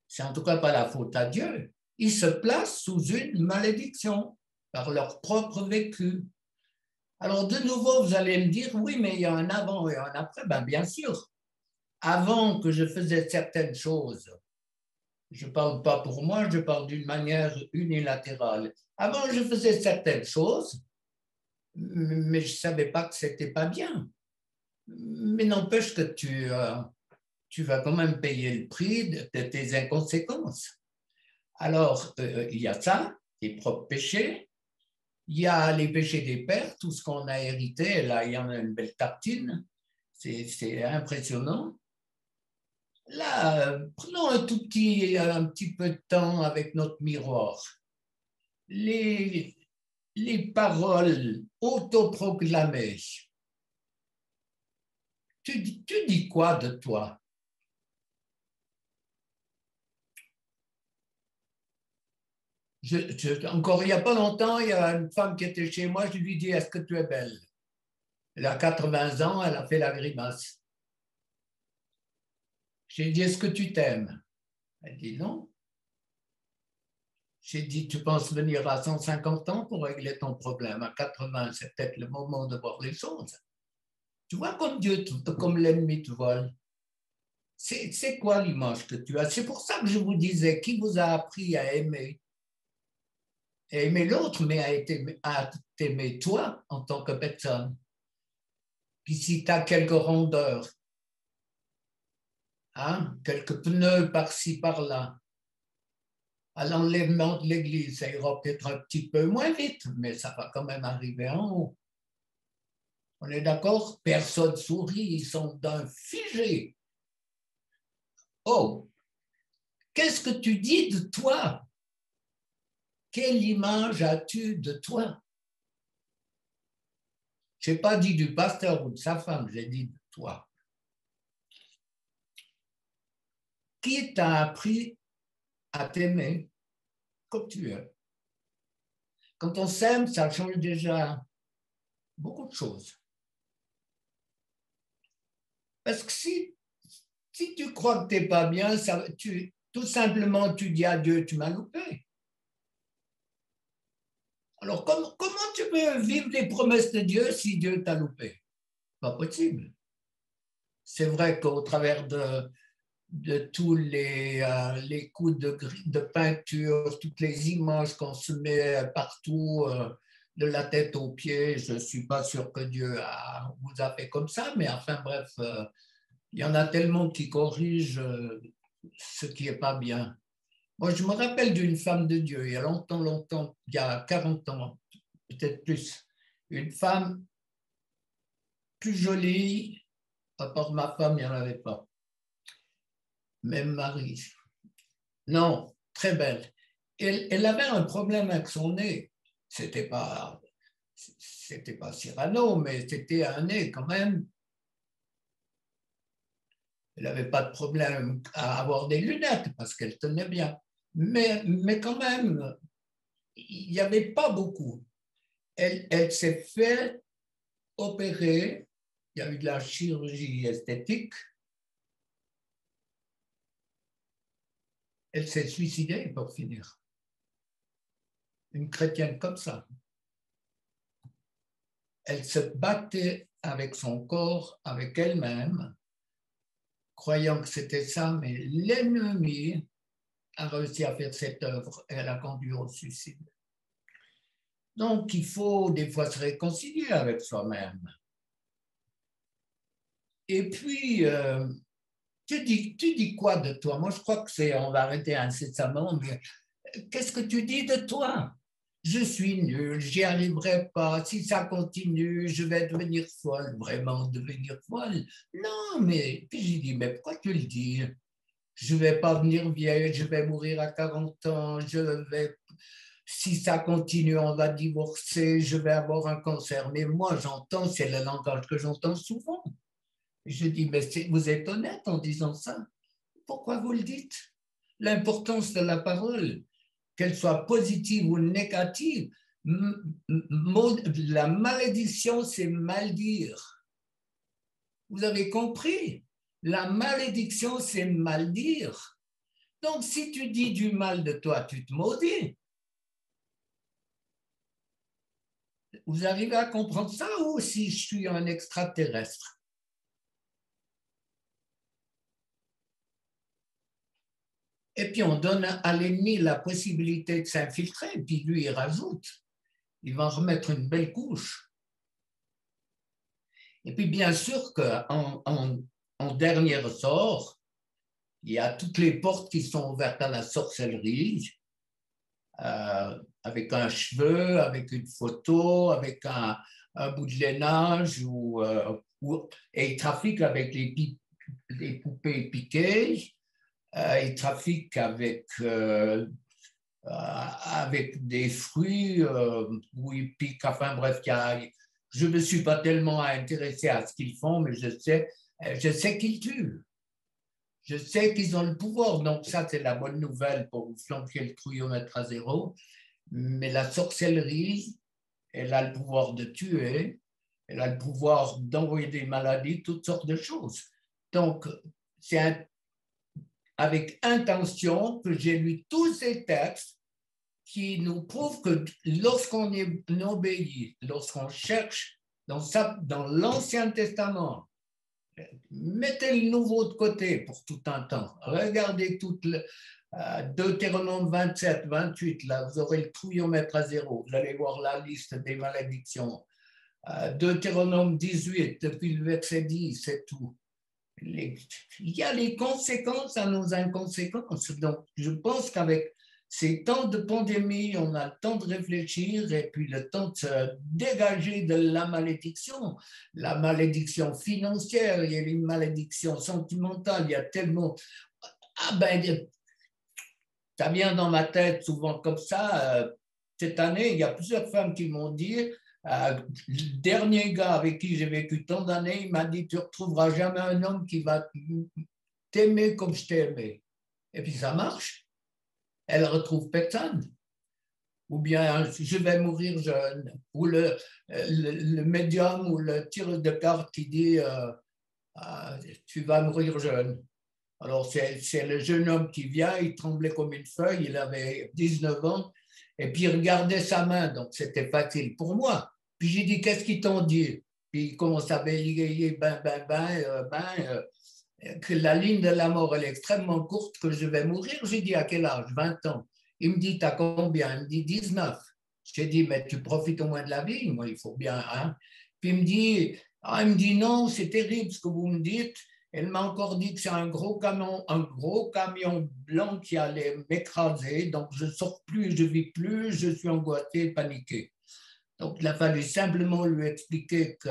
S1: c'est en tout cas pas la faute à Dieu. Ils se placent sous une malédiction par leur propre vécu. Alors, de nouveau, vous allez me dire, oui, mais il y a un avant et un après. Ben, bien sûr. Avant que je faisais certaines choses, je ne parle pas pour moi, je parle d'une manière unilatérale. Avant, je faisais certaines choses, mais je ne savais pas que ce n'était pas bien. Mais n'empêche que tu vas quand même payer le prix de tes inconséquences. Alors, il y a ça, tes propres péchés. Il y a les péchés des pères, tout ce qu'on a hérité. Là, il y en a une belle tartine. C'est impressionnant. Là, prenons un petit peu de temps avec notre miroir. Les paroles autoproclamées. Tu dis quoi de toi? Encore il n'y a pas longtemps, il y a une femme qui était chez moi, je lui dis, est-ce que tu es belle? Elle a 80 ans, elle a fait la grimace. J'ai dit, est-ce que tu t'aimes? Elle dit non. J'ai dit, tu penses venir à 150 ans pour régler ton problème. À 80, c'est peut-être le moment de voir les choses. Tu vois comme Dieu, comme l'ennemi te vole. C'est quoi l'image que tu as? C'est pour ça que je vous disais, qui vous a appris à aimer? À aimer l'autre, mais à t'aimer toi en tant que personne. Puis si tu as quelques rondeurs, hein, quelques pneus par-ci, par-là. À l'enlèvement de l'église, ça ira peut-être un petit peu moins vite, mais ça va quand même arriver en haut. On est d'accord? Personne sourit, ils sont d'un figé. Oh, qu'est-ce que tu dis de toi? Quelle image as-tu de toi? Je n'ai pas dit du pasteur ou de sa femme, j'ai dit de toi. Qui t'a appris à t'aimer comme tu es? Quand on s'aime, ça change déjà beaucoup de choses. Parce que si tu crois que tu n'es pas bien, tout simplement, tu dis à Dieu, tu m'as loupé. Alors, comment tu peux vivre les promesses de Dieu si Dieu t'a loupé? Pas possible. C'est vrai qu'au travers de tous les coups de peinture, toutes les images qu'on se met partout, de la tête aux pieds, je ne suis pas sûr que Dieu vous a fait comme ça, mais enfin bref, il y en a tellement qui corrigent ce qui n'est pas bien. Moi, je me rappelle d'une femme de Dieu, il y a longtemps, il y a 40 ans, peut-être plus, une femme plus jolie, à part ma femme, il n'y en avait pas. Même Marie. Non, très belle. Elle avait un problème avec son nez. C'était pas Cyrano, mais c'était un nez quand même. Elle n'avait pas de problème à avoir des lunettes parce qu'elle tenait bien. Mais quand même, il n'y avait pas beaucoup. Elle s'est fait opérer. Il y a eu de la chirurgie esthétique. Elle s'est suicidée pour finir. Une chrétienne comme ça. Elle se battait avec son corps, avec elle-même, croyant que c'était ça, mais l'ennemi a réussi à faire cette œuvre et elle a conduit au suicide. Donc, il faut des fois se réconcilier avec soi-même. Et puis, tu dis quoi de toi? Moi, je crois que on va arrêter incessamment, mais qu'est-ce que tu dis de toi? Je suis nul, j'y arriverai pas. Si ça continue, je vais devenir folle, vraiment devenir folle. Non, mais puis j'ai dit, mais pourquoi tu le dis? Je vais pas venir vieille, je vais mourir à 40 ans, si ça continue, on va divorcer, je vais avoir un cancer. Mais moi, j'entends, c'est le langage que j'entends souvent. Je dis, mais vous êtes honnête en disant ça? Pourquoi vous le dites? L'importance de la parole, qu'elle soit positive ou négative, la malédiction, c'est mal dire. Vous avez compris? La malédiction, c'est mal dire. Donc, si tu dis du mal de toi, tu te maudis. Vous arrivez à comprendre ça ou si je suis un extraterrestre? Et puis, on donne à l'ennemi la possibilité de s'infiltrer, et puis lui, il rajoute. Il va en remettre une belle couche. Et puis, bien sûr qu'en dernier ressort, il y a toutes les portes qui sont ouvertes à la sorcellerie, avec un cheveu, avec une photo, avec un bout de lainage, et ils trafiquent avec les poupées piquées, ils trafiquent avec des fruits où ils piquent, enfin bref, je ne me suis pas tellement intéressé à ce qu'ils font, mais je sais qu'ils tuent. Je sais qu'ils ont le pouvoir, donc ça c'est la bonne nouvelle pour vous flanquer le trouillomètre à zéro. Mais la sorcellerie, elle a le pouvoir de tuer, elle a le pouvoir d'envoyer des maladies, toutes sortes de choses. Donc, c'est avec intention que j'ai lu tous ces textes qui nous prouvent que lorsqu'on obéit, lorsqu'on cherche dans l'Ancien Testament, mettez le Nouveau de côté pour tout un temps. Regardez Deutéronome 27, 28, là, vous aurez le trouillomètre à zéro. Vous allez voir la liste des malédictions. Deutéronome 18, depuis le verset 10, c'est tout. il y a les conséquences à nos inconséquences. Donc, je pense qu'avec ces temps de pandémie, on a le temps de réfléchir et puis le temps de se dégager de la malédiction financière, il y a une malédiction sentimentale, il y a tellement... Ah ben, ça vient dans ma tête souvent comme ça. Cette année, il y a plusieurs femmes qui m'ont dit, le dernier gars avec qui j'ai vécu tant d'années, il m'a dit, tu ne retrouveras jamais un homme qui va t'aimer comme je t'ai aimé. Et puis ça marche. Elle retrouve personne. Ou bien je vais mourir jeune. Ou le médium ou le tireur de cartes qui dit, tu vas mourir jeune. Alors, c'est le jeune homme qui vient, il tremblait comme une feuille, il avait 19 ans, et puis il regardait sa main, donc c'était facile pour moi. Puis j'ai dit, qu'est-ce qu'ils t'ont dit? Puis il commence à bégayer, que la ligne de la mort, elle est extrêmement courte, que je vais mourir. J'ai dit, à quel âge? 20 ans. Il me dit, t'as combien? Il me dit, 19. J'ai dit, mais tu profites au moins de la vie, moi, il faut bien. Hein? Puis il me dit, non, c'est terrible ce que vous me dites. Elle m'a encore dit que c'est un gros camion blanc qui allait m'écraser. Donc, je ne sors plus, je ne vis plus, je suis angoissé, paniqué. Donc, il a fallu simplement lui expliquer que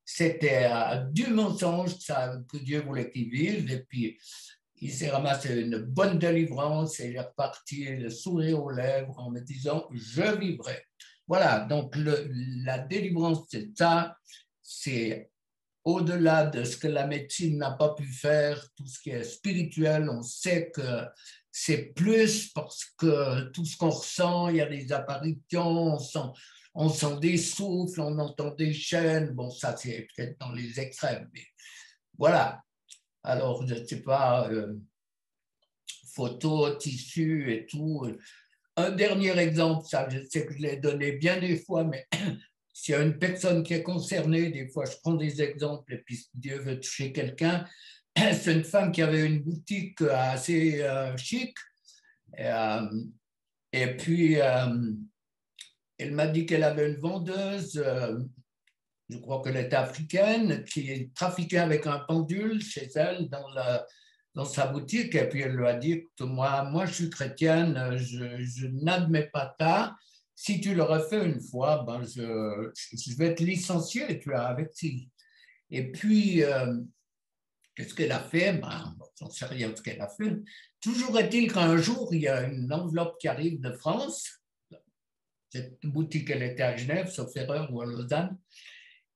S1: c'était du mensonge, que Dieu voulait qu'il vive. Et puis, il s'est ramassé une bonne délivrance et il est reparti le sourire aux lèvres en me disant « je vivrai ». Voilà, donc la délivrance, c'est ça, c'est au-delà de ce que la médecine n'a pas pu faire, tout ce qui est spirituel, on sait que c'est plus parce que tout ce qu'on ressent, il y a des apparitions, on sent des souffles, on entend des chaînes. Bon, ça, c'est peut-être dans les extrêmes, mais voilà. Alors, je ne sais pas, photos, tissus et tout. Un dernier exemple, ça, je sais que je l'ai donné bien des fois, mais s'il y a une personne qui est concernée, des fois, je prends des exemples et puis Dieu veut toucher quelqu'un. C'est une femme qui avait une boutique assez chic. Et puis, elle m'a dit qu'elle avait une vendeuse, je crois qu'elle était africaine, qui trafiquait avec un pendule chez elle dans sa boutique. Et puis, elle lui a dit, moi je suis chrétienne, je n'admets pas ça. Si tu le refais une fois, ben je vais te licencier, tu as averti. Et puis, qu'est-ce qu'elle a fait? Ben, on ne sait rien de ce qu'elle a fait. Toujours est-il qu'un jour, il y a une enveloppe qui arrive de France. Cette boutique, elle était à Genève, sauf erreur, ou à Lausanne.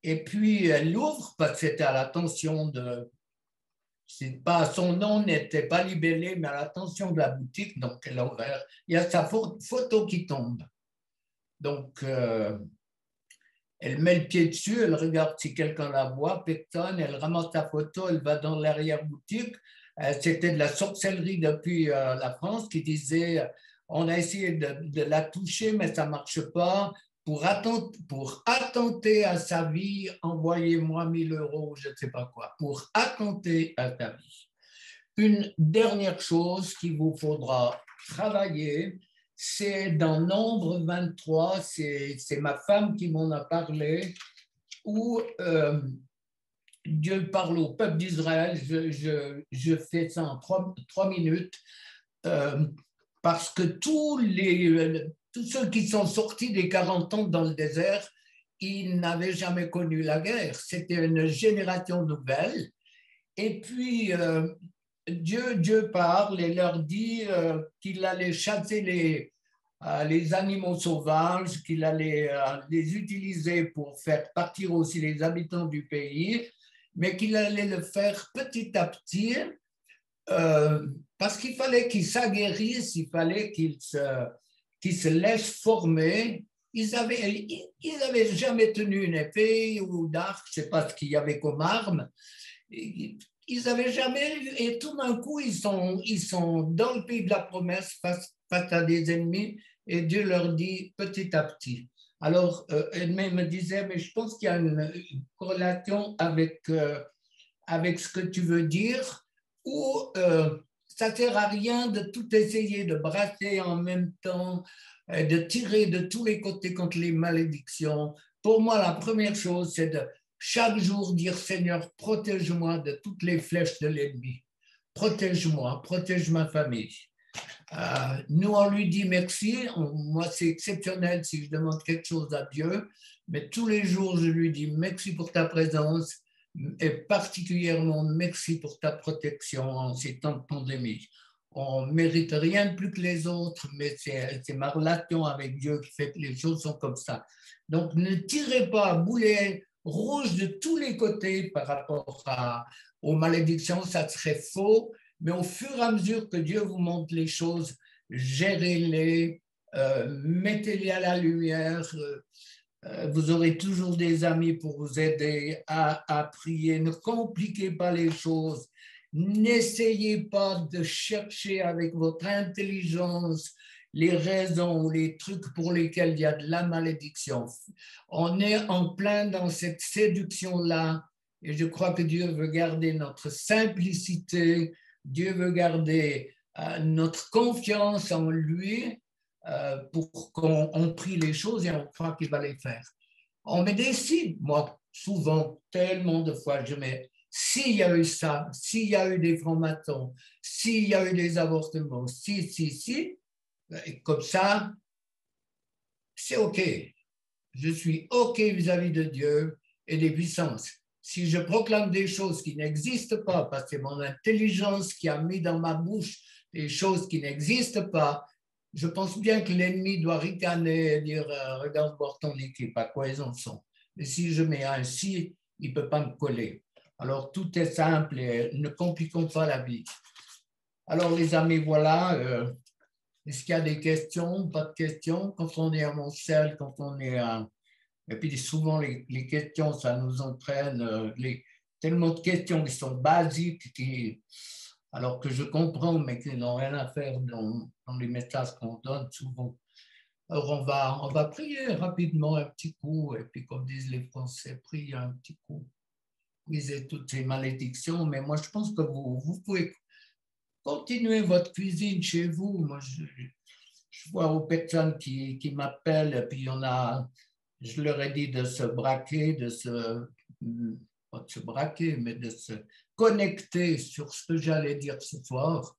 S1: Et puis, elle l'ouvre parce que c'était à l'attention de... Son nom n'était pas libellé, mais à l'attention de la boutique. Donc, elle a ouvert. Il y a sa photo qui tombe. Donc, elle met le pied dessus, elle regarde si quelqu'un la voit, personne, elle ramasse sa photo, elle va dans l'arrière-boutique. C'était de la sorcellerie depuis la France qui disait on a essayé de la toucher, mais ça ne marche pas. Pour attenter à sa vie, envoyez-moi 1000 euros, je ne sais pas quoi, pour attenter à sa vie. Une dernière chose qu'il vous faudra travailler, c'est dans Nombre 23, c'est ma femme qui m'en a parlé, où Dieu parle au peuple d'Israël. Je fais ça en 3 minutes, parce que tous ceux qui sont sortis des 40 ans dans le désert, ils n'avaient jamais connu la guerre. C'était une génération nouvelle. Et puis, Dieu parle et leur dit qu'il allait chasser les animaux sauvages, qu'il allait les utiliser pour faire partir aussi les habitants du pays, mais qu'il allait le faire petit à petit, parce qu'il fallait qu'ils s'aguerrissent, il fallait qu'ils se laissent former. Ils avaient jamais tenu une épée ou d'arc, je ne sais pas ce qu'il y avait comme arme. Ils n'avaient jamais eu, et tout d'un coup, ils sont dans le pays de la promesse face à des ennemis, et Dieu leur dit petit à petit. Alors, elle-même me disait, mais je pense qu'il y a une corrélation avec ce que tu veux dire, ou ça ne sert à rien de tout essayer de brasser en même temps, de tirer de tous les côtés contre les malédictions. Pour moi, la première chose, c'est de chaque jour dire, Seigneur, protège-moi de toutes les flèches de l'ennemi. Protège-moi, protège ma famille. Nous, on lui dit merci. Moi, c'est exceptionnel si je demande quelque chose à Dieu, mais tous les jours, je lui dis merci pour ta présence et particulièrement merci pour ta protection en ces temps de pandémie. On ne mérite rien de plus que les autres, mais c'est ma relation avec Dieu qui fait que les choses sont comme ça. Donc, ne tirez pas boulet rouge de tous les côtés par rapport aux malédictions, ça serait faux. Mais au fur et à mesure que Dieu vous montre les choses, gérez-les, mettez-les à la lumière. Vous aurez toujours des amis pour vous aider à prier. Ne compliquez pas les choses. N'essayez pas de chercher avec votre intelligence les raisons ou les trucs pour lesquels il y a de la malédiction. On est en plein dans cette séduction-là et je crois que Dieu veut garder notre simplicité. Dieu veut garder notre confiance en lui pour qu'on prie les choses et on croit qu'il va les faire. On me décide, moi, souvent, tellement de fois, je mets, s'il y a eu ça, s'il y a eu des francs-maçons, s'il y a eu des avortements, si, et comme ça, c'est OK. Je suis OK vis-à-vis de Dieu et des puissances. Si je proclame des choses qui n'existent pas, parce que c'est mon intelligence qui a mis dans ma bouche des choses qui n'existent pas, je pense bien que l'ennemi doit ricaner et dire regarde voir ton équipe, à quoi ils en sont. Mais si je mets un si, il ne peut pas me coller. Alors tout est simple et ne compliquons pas la vie. Alors les amis, voilà. Est-ce qu'il y a des questions? Pas de questions. Quand on est à Montcel, quand on est à... Et puis souvent, les questions, ça nous entraîne, tellement de questions qui sont basiques, alors que je comprends, mais qui n'ont rien à faire dans les messages qu'on donne souvent. Alors, on va prier rapidement un petit coup, et puis comme disent les Français, prier un petit coup, briser toutes ces malédictions. Mais moi, je pense que vous pouvez continuer votre cuisine chez vous. Moi, je vois aux personnes qui m'appellent, et puis je leur ai dit de se braquer, pas de se braquer, mais de se connecter sur ce que j'allais dire ce soir.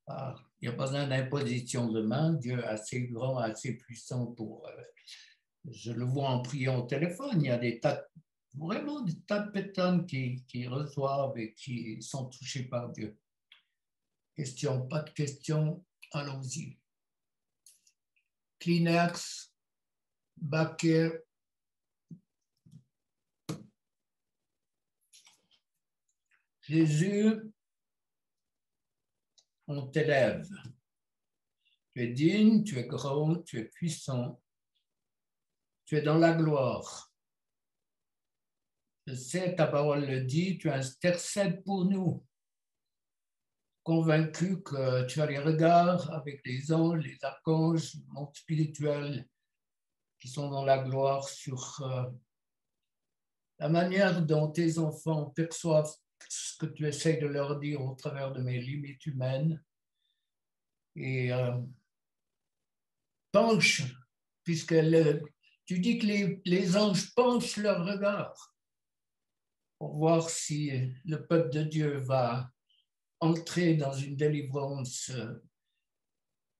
S1: Il n'y a pas besoin d'imposition de main. Dieu est assez grand, assez puissant pour... je le vois en priant au téléphone. Il y a vraiment des tas de personnes qui reçoivent et qui sont touchées par Dieu. Question, pas de questions, allons-y. Kleenex, Baker. Jésus, on t'élève. Tu es digne, tu es grand, tu es puissant. Tu es dans la gloire. Je sais, ta parole le dit, tu intercèdes pour nous. Convaincu que tu as les regards avec les anges, les archanges, le monde spirituel qui sont dans la gloire sur la manière dont tes enfants perçoivent ce que tu essaies de leur dire au travers de mes limites humaines. Et penche, puisque tu dis que les anges penchent leur regard pour voir si le peuple de Dieu va entrer dans une délivrance,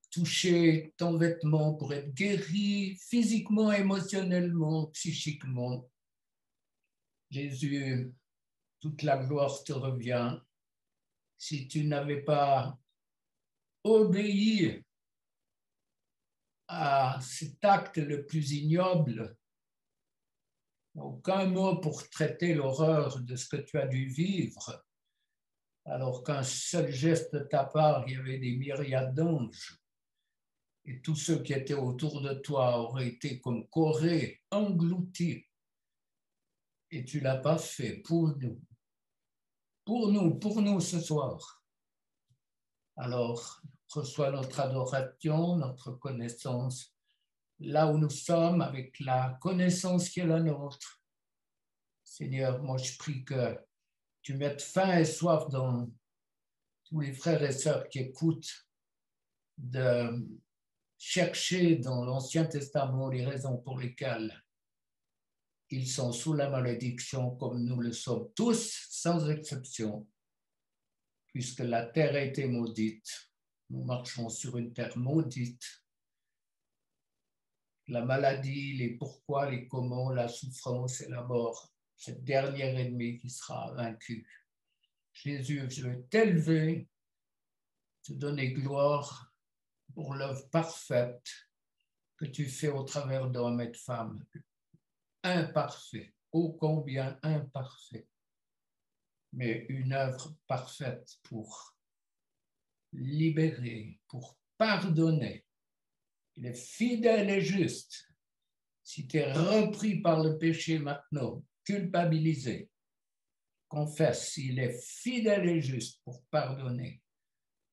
S1: toucher ton vêtement pour être guéri physiquement, émotionnellement, psychiquement. Jésus, toute la gloire te revient. Si tu n'avais pas obéi à cet acte le plus ignoble, aucun mot pour traiter l'horreur de ce que tu as dû vivre, alors qu'un seul geste de ta part, il y avait des myriades d'anges, et tous ceux qui étaient autour de toi auraient été comme Corée, engloutis, et tu ne l'as pas fait pour nous. Pour nous ce soir. Alors, reçois notre adoration, notre connaissance, là où nous sommes, avec la connaissance qui est la nôtre. Seigneur, moi je prie que tu mettes faim et soif dans tous les frères et sœurs qui écoutent de chercher dans l'Ancien Testament les raisons pour lesquelles ils sont sous la malédiction comme nous le sommes tous, sans exception, puisque la terre a été maudite. Nous marchons sur une terre maudite. La maladie, les pourquoi, les comment, la souffrance et la mort, cette dernière ennemie qui sera vaincue. Jésus, je veux t'élever, te donner gloire pour l'œuvre parfaite que tu fais au travers d'hommes et de femmes. Imparfait, ô combien imparfait, mais une œuvre parfaite pour libérer, pour pardonner. Il est fidèle et juste. Si tu es repris par le péché maintenant, culpabilisé, confesse, il est fidèle et juste pour pardonner.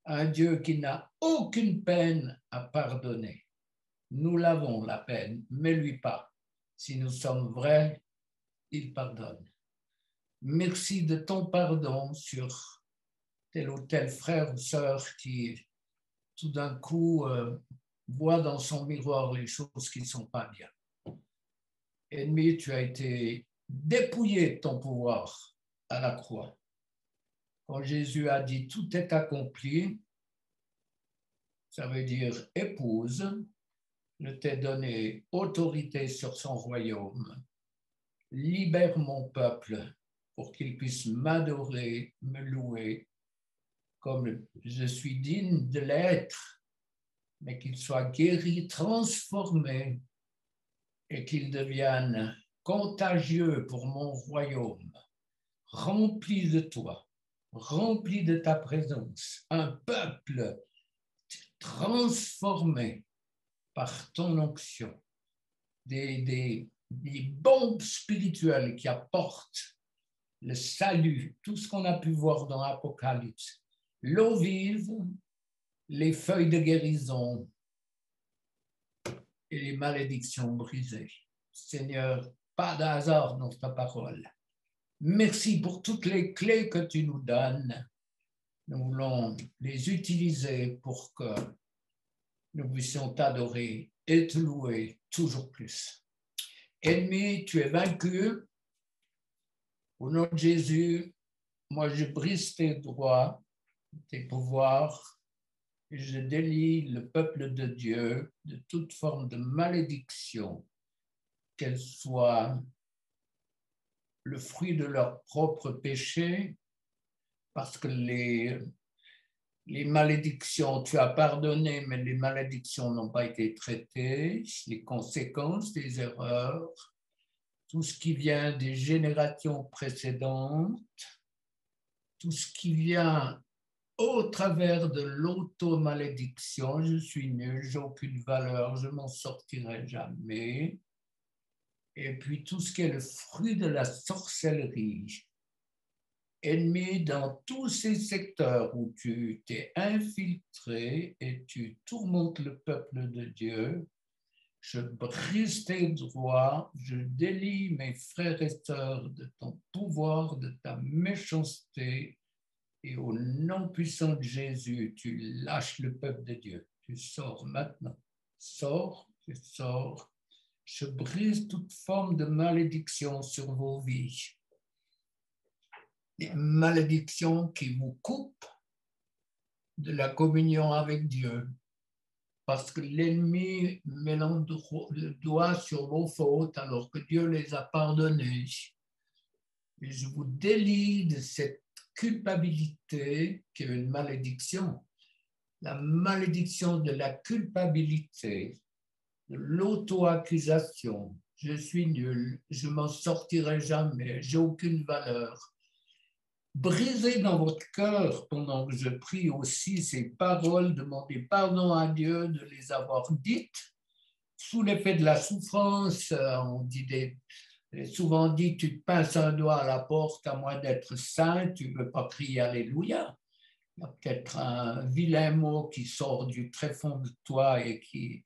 S1: Un Dieu qui n'a aucune peine à pardonner. Nous l'avons, la peine, mais lui pas. Si nous sommes vrais, il pardonne. Merci de ton pardon sur tel ou tel frère ou sœur qui, tout d'un coup, voit dans son miroir les choses qui ne sont pas bien. Ennemi, tu as été dépouillé de ton pouvoir à la croix. Quand Jésus a dit « tout est accompli », ça veut dire « épouse », je t'ai donné autorité sur son royaume. Libère mon peuple pour qu'il puisse m'adorer, me louer, comme je suis digne de l'être, mais qu'il soit guéri, transformé, et qu'il devienne contagieux pour mon royaume, rempli de toi, rempli de ta présence, un peuple transformé par ton onction, des bombes spirituelles qui apportent le salut, tout ce qu'on a pu voir dans l'Apocalypse, l'eau vive, les feuilles de guérison et les malédictions brisées. Seigneur, pas de hasard dans ta parole. Merci pour toutes les clés que tu nous donnes. Nous voulons les utiliser pour que nous puissions t'adorer et te louer toujours plus. Ennemi, tu es vaincu. Au nom de Jésus, moi je brise tes droits, tes pouvoirs, et je délie le peuple de Dieu de toute forme de malédiction, qu'elle soit le fruit de leur propre péché, parce que les malédictions, tu as pardonné, mais les malédictions n'ont pas été traitées, les conséquences des erreurs, tout ce qui vient des générations précédentes, tout ce qui vient au travers de l'auto-malédiction, je suis nul, j'ai aucune valeur, je m'en sortirai jamais. Et puis tout ce qui est le fruit de la sorcellerie, ennemi dans tous ces secteurs où tu t'es infiltré et tu tourmentes le peuple de Dieu, je brise tes droits, je délie mes frères et sœurs de ton pouvoir, de ta méchanceté, et au nom puissant de Jésus, tu lâches le peuple de Dieu. Tu sors maintenant. Sors, tu sors. Je brise toute forme de malédiction sur vos vies. Des malédictions qui vous coupent de la communion avec Dieu. Parce que l'ennemi met le doigt sur vos fautes alors que Dieu les a pardonnées. Et je vous délie de cette culpabilité qui est une malédiction. La malédiction de la culpabilité, de l'auto-accusation. Je suis nul, je m'en sortirai jamais, j'ai aucune valeur. Brisez dans votre cœur pendant que je prie aussi ces paroles, demandez pardon à Dieu de les avoir dites. Sous l'effet de la souffrance, on dit souvent dit, tu te pinces un doigt à la porte, à moins d'être saint, tu ne veux pas crier Alléluia. Il y a peut-être un vilain mot qui sort du très fond de toi et qui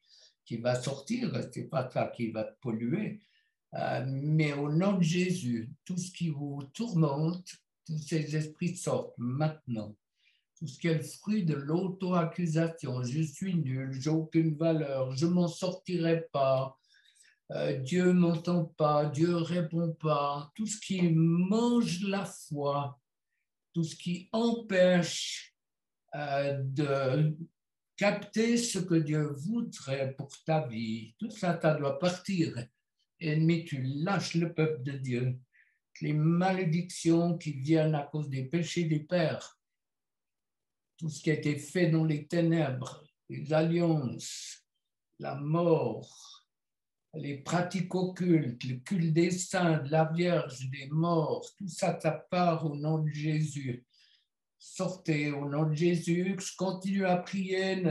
S1: va sortir, ce n'est pas ça qui va te polluer. Mais au nom de Jésus, tout ce qui vous tourmente, tous ces esprits sortent maintenant. Tout ce qui est le fruit de l'auto-accusation, je suis nul, j'ai aucune valeur, je ne m'en sortirai pas. Dieu ne m'entend pas, Dieu ne répond pas, tout ce qui mange la foi, tout ce qui empêche de capter ce que Dieu voudrait pour ta vie, tout ça, ça doit partir. Ennemi, tu lâches le peuple de Dieu. Les malédictions qui viennent à cause des péchés des pères, tout ce qui a été fait dans les ténèbres, les alliances, la mort, les pratiques occultes, le culte des saints, de la Vierge, des morts, tout ça, ça part au nom de Jésus. Sortez au nom de Jésus. Je continue à prier.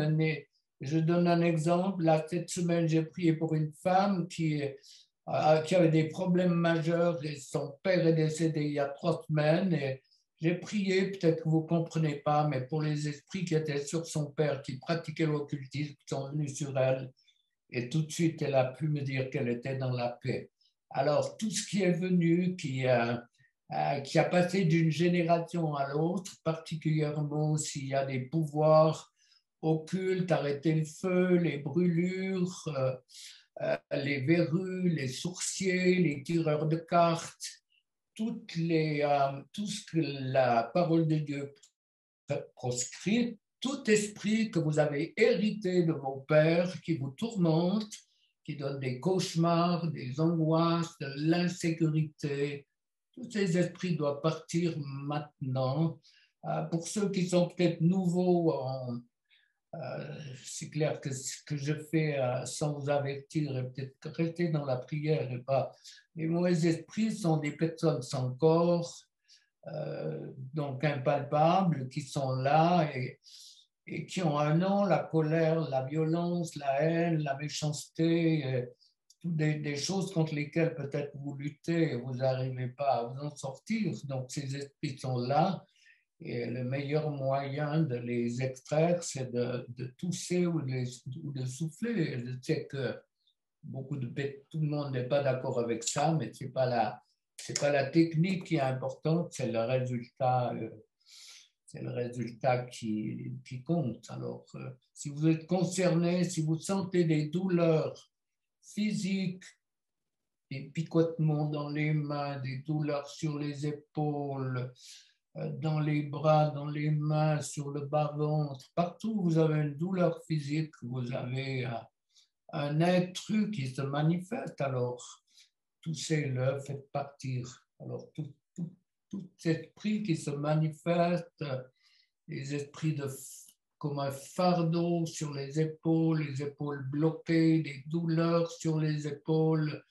S1: Je donne un exemple. Là, cette semaine, j'ai prié pour une femme qui avait des problèmes majeurs et son père est décédé il y a 3 semaines. Et j'ai prié, peut-être que vous ne comprenez pas, mais pour les esprits qui étaient sur son père, qui pratiquaient l'occultisme, qui sont venus sur elle. Et tout de suite, elle a pu me dire qu'elle était dans la paix. Alors, tout ce qui est venu, qui a passé d'une génération à l'autre, particulièrement s'il y a des pouvoirs occultes, arrêter le feu, les brûlures, les verrues, les sourciers, les tireurs de cartes, tout ce que la parole de Dieu proscrit, tout esprit que vous avez hérité de vos pères qui vous tourmente, qui donne des cauchemars, des angoisses, de l'insécurité, tous ces esprits doivent partir maintenant. Pour ceux qui sont peut-être nouveaux, c'est clair que ce que je fais sans vous avertir et peut-être rester dans la prière et pas. Les mauvais esprits sont des personnes sans corps, donc impalpables, qui sont là et qui ont un nom, la colère, la violence, la haine, la méchanceté, des choses contre lesquelles peut-être vous luttez et vous n'arrivez pas à vous en sortir. Donc ces esprits sont là et le meilleur moyen de les extraire, c'est de tousser ou de souffler. Je sais que tout le monde n'est pas d'accord avec ça, mais ce n'est pas la technique qui est importante, c'est le résultat. C'est le résultat qui compte. Alors, si vous êtes concerné, si vous sentez des douleurs physiques, des picotements dans les mains, des douleurs sur les épaules, dans les bras, dans les mains, sur le bas-ventre, partout où vous avez une douleur physique, vous avez un être qui se manifeste. Alors, toussez-le, faites partir. Alors, tout esprit qui se manifeste, les esprits comme un fardeau sur les épaules bloquées, des douleurs sur les épaules,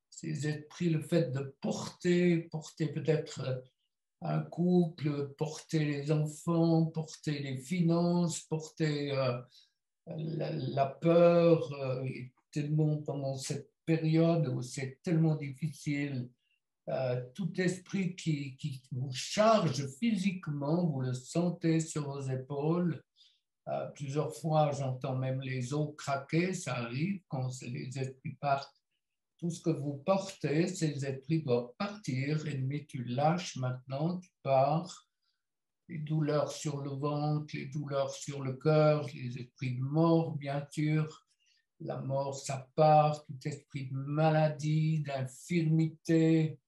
S1: ces esprits, le fait de porter peut-être un couple, porter les enfants, porter les finances, porter la peur, tellement pendant cette période où c'est tellement difficile. Tout esprit qui vous charge physiquement, vous le sentez sur vos épaules. Plusieurs fois, j'entends même les os craquer, ça arrive quand les esprits partent. Tout ce que vous portez, ces esprits doivent partir. Ennemi, tu lâches maintenant, tu pars. Les douleurs sur le ventre, les douleurs sur le cœur, les esprits de mort, bien sûr. La mort, ça part. Tout esprit de maladie, d'infirmité,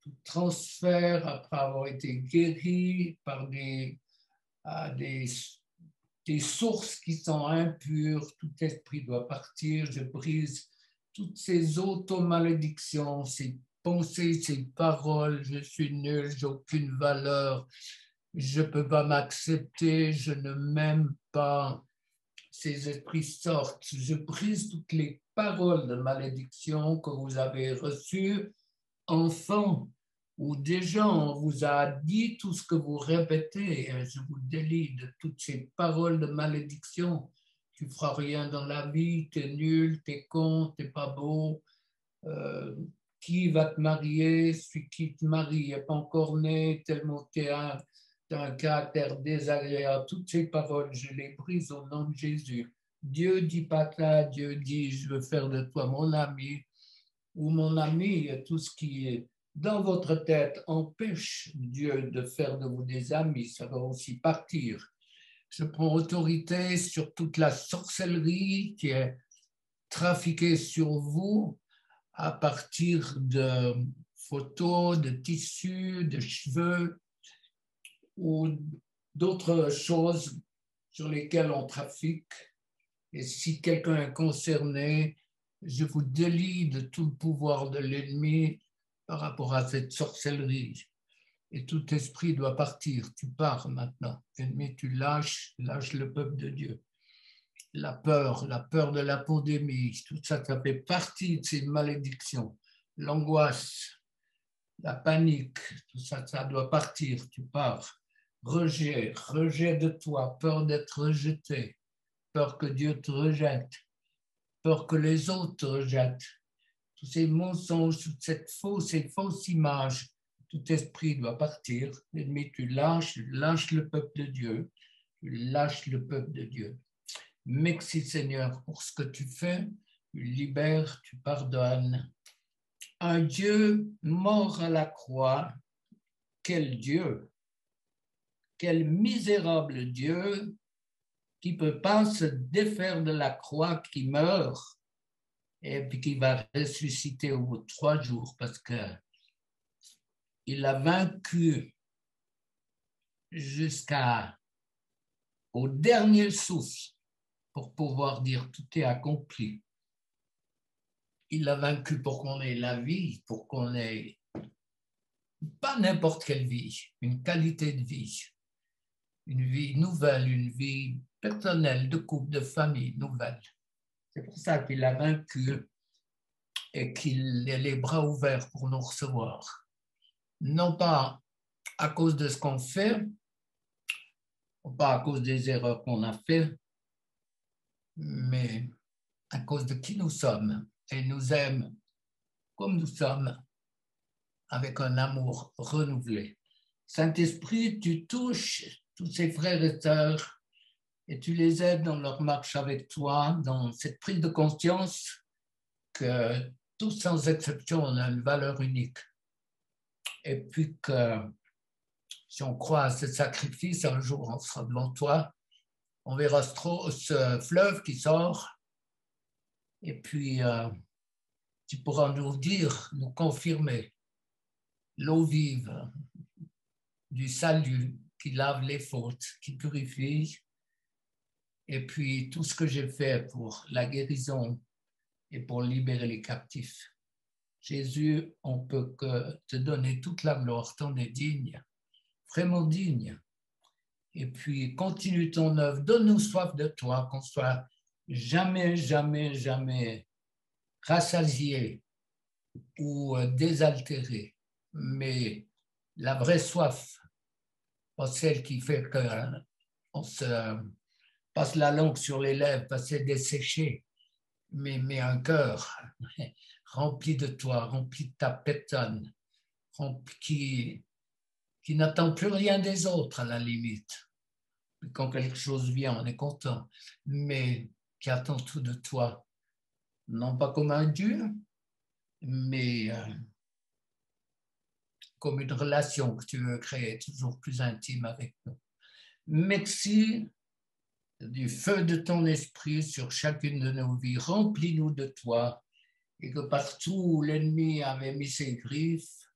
S1: tout transfert après avoir été guéri par des sources qui sont impures, tout esprit doit partir. Je brise toutes ces auto-malédictions, ces pensées, ces paroles. Je suis nul, j'ai aucune valeur, je ne peux pas m'accepter, je ne m'aime pas. Ces esprits sortent. Je brise toutes les paroles de malédiction que vous avez reçues enfant, où déjà on vous a dit tout ce que vous répétez, je vous délie de toutes ces paroles de malédiction. Tu ne feras rien dans la vie, tu es nul, tu es con, tu n'es pas beau. Euh, qui va te marier? Celui qui te marie n'est pas encore né, tellement tu as un caractère désagréable. Toutes ces paroles, je les brise au nom de Jésus. Dieu dit pas ça, Dieu dit, je veux faire de toi mon ami ou mon ami. Tout ce qui est dans votre tête empêche Dieu de faire de vous des amis, ça va aussi partir. Je prends autorité sur toute la sorcellerie qui est trafiquée sur vous, à partir de photos, de tissus, de cheveux ou d'autres choses sur lesquelles on trafique. Et si quelqu'un est concerné, je vous délie de tout le pouvoir de l'ennemi par rapport à cette sorcellerie. Et tout esprit doit partir. Tu pars maintenant. Ennemi, tu lâches le peuple de Dieu. La peur de la pandémie, tout ça, ça fait partie de ces malédictions. L'angoisse, la panique, tout ça, ça doit partir. Tu pars. Rejet de toi, peur d'être rejeté, peur que Dieu te rejette, peur que les autres te rejettent. Tous ces mensonges, toute cette fausse image, tout esprit doit partir. L'ennemi, tu lâches le peuple de Dieu. Tu lâches le peuple de Dieu. Merci Seigneur pour ce que tu fais. Tu libères, tu pardonnes. Un Dieu mort à la croix, quel Dieu, quel misérable Dieu qui ne peut pas se défaire de la croix, qui meurt et puis qui va ressusciter au bout de 3 jours parce qu'il a vaincu jusqu'au dernier souffle pour pouvoir dire tout est accompli. Il a vaincu pour qu'on ait la vie, pour qu'on ait pas n'importe quelle vie, une qualité de vie, une vie nouvelle, une vie personnelle, de couple, de famille nouvelle. C'est pour ça qu'il a vaincu et qu'il a les bras ouverts pour nous recevoir. Non pas à cause de ce qu'on fait, pas à cause des erreurs qu'on a faites, mais à cause de qui nous sommes. Et il nous aime comme nous sommes, avec un amour renouvelé. Saint-Esprit, tu touches tous ces frères et sœurs et tu les aides dans leur marche avec toi, dans cette prise de conscience que tous sans exception, on a une valeur unique. Et puis que si on croit à ce sacrifice, un jour on sera devant toi, on verra ce fleuve qui sort et puis tu pourras nous dire, nous confirmer l'eau vive du salut qui lave les fautes, qui purifie, et puis tout ce que j'ai fait pour la guérison et pour libérer les captifs. Jésus, on peut que te donner toute la gloire, t'en es digne, vraiment digne. Et puis continue ton œuvre, donne-nous soif de toi, qu'on soit jamais, jamais, jamais rassasié ou désaltéré, mais la vraie soif, pas celle qui fait qu'on se passe la langue sur les lèvres, pas c'est desséché, mais un cœur rempli de toi, rempli de ta personne, qui n'attend plus rien des autres à la limite. Quand quelque chose vient, on est content, mais qui attend tout de toi, non pas comme un Dieu, mais comme une relation que tu veux créer toujours plus intime avec nous. Merci du feu de ton esprit sur chacune de nos vies. Remplis-nous de toi et que partout où l'ennemi avait mis ses griffes,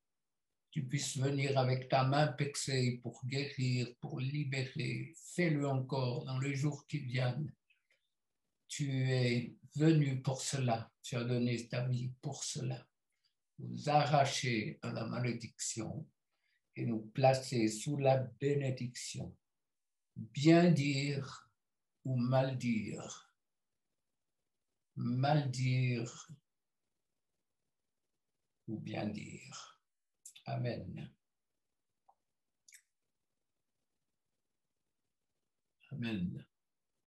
S1: tu puisses venir avec ta main percée pour guérir, pour libérer. Fais-le encore dans les jours qui viennent. Tu es venu pour cela. Tu as donné ta vie pour cela. Nous arracher à la malédiction et nous placer sous la bénédiction. Bien dire ou mal dire. Mal dire ou bien dire. Amen. Amen.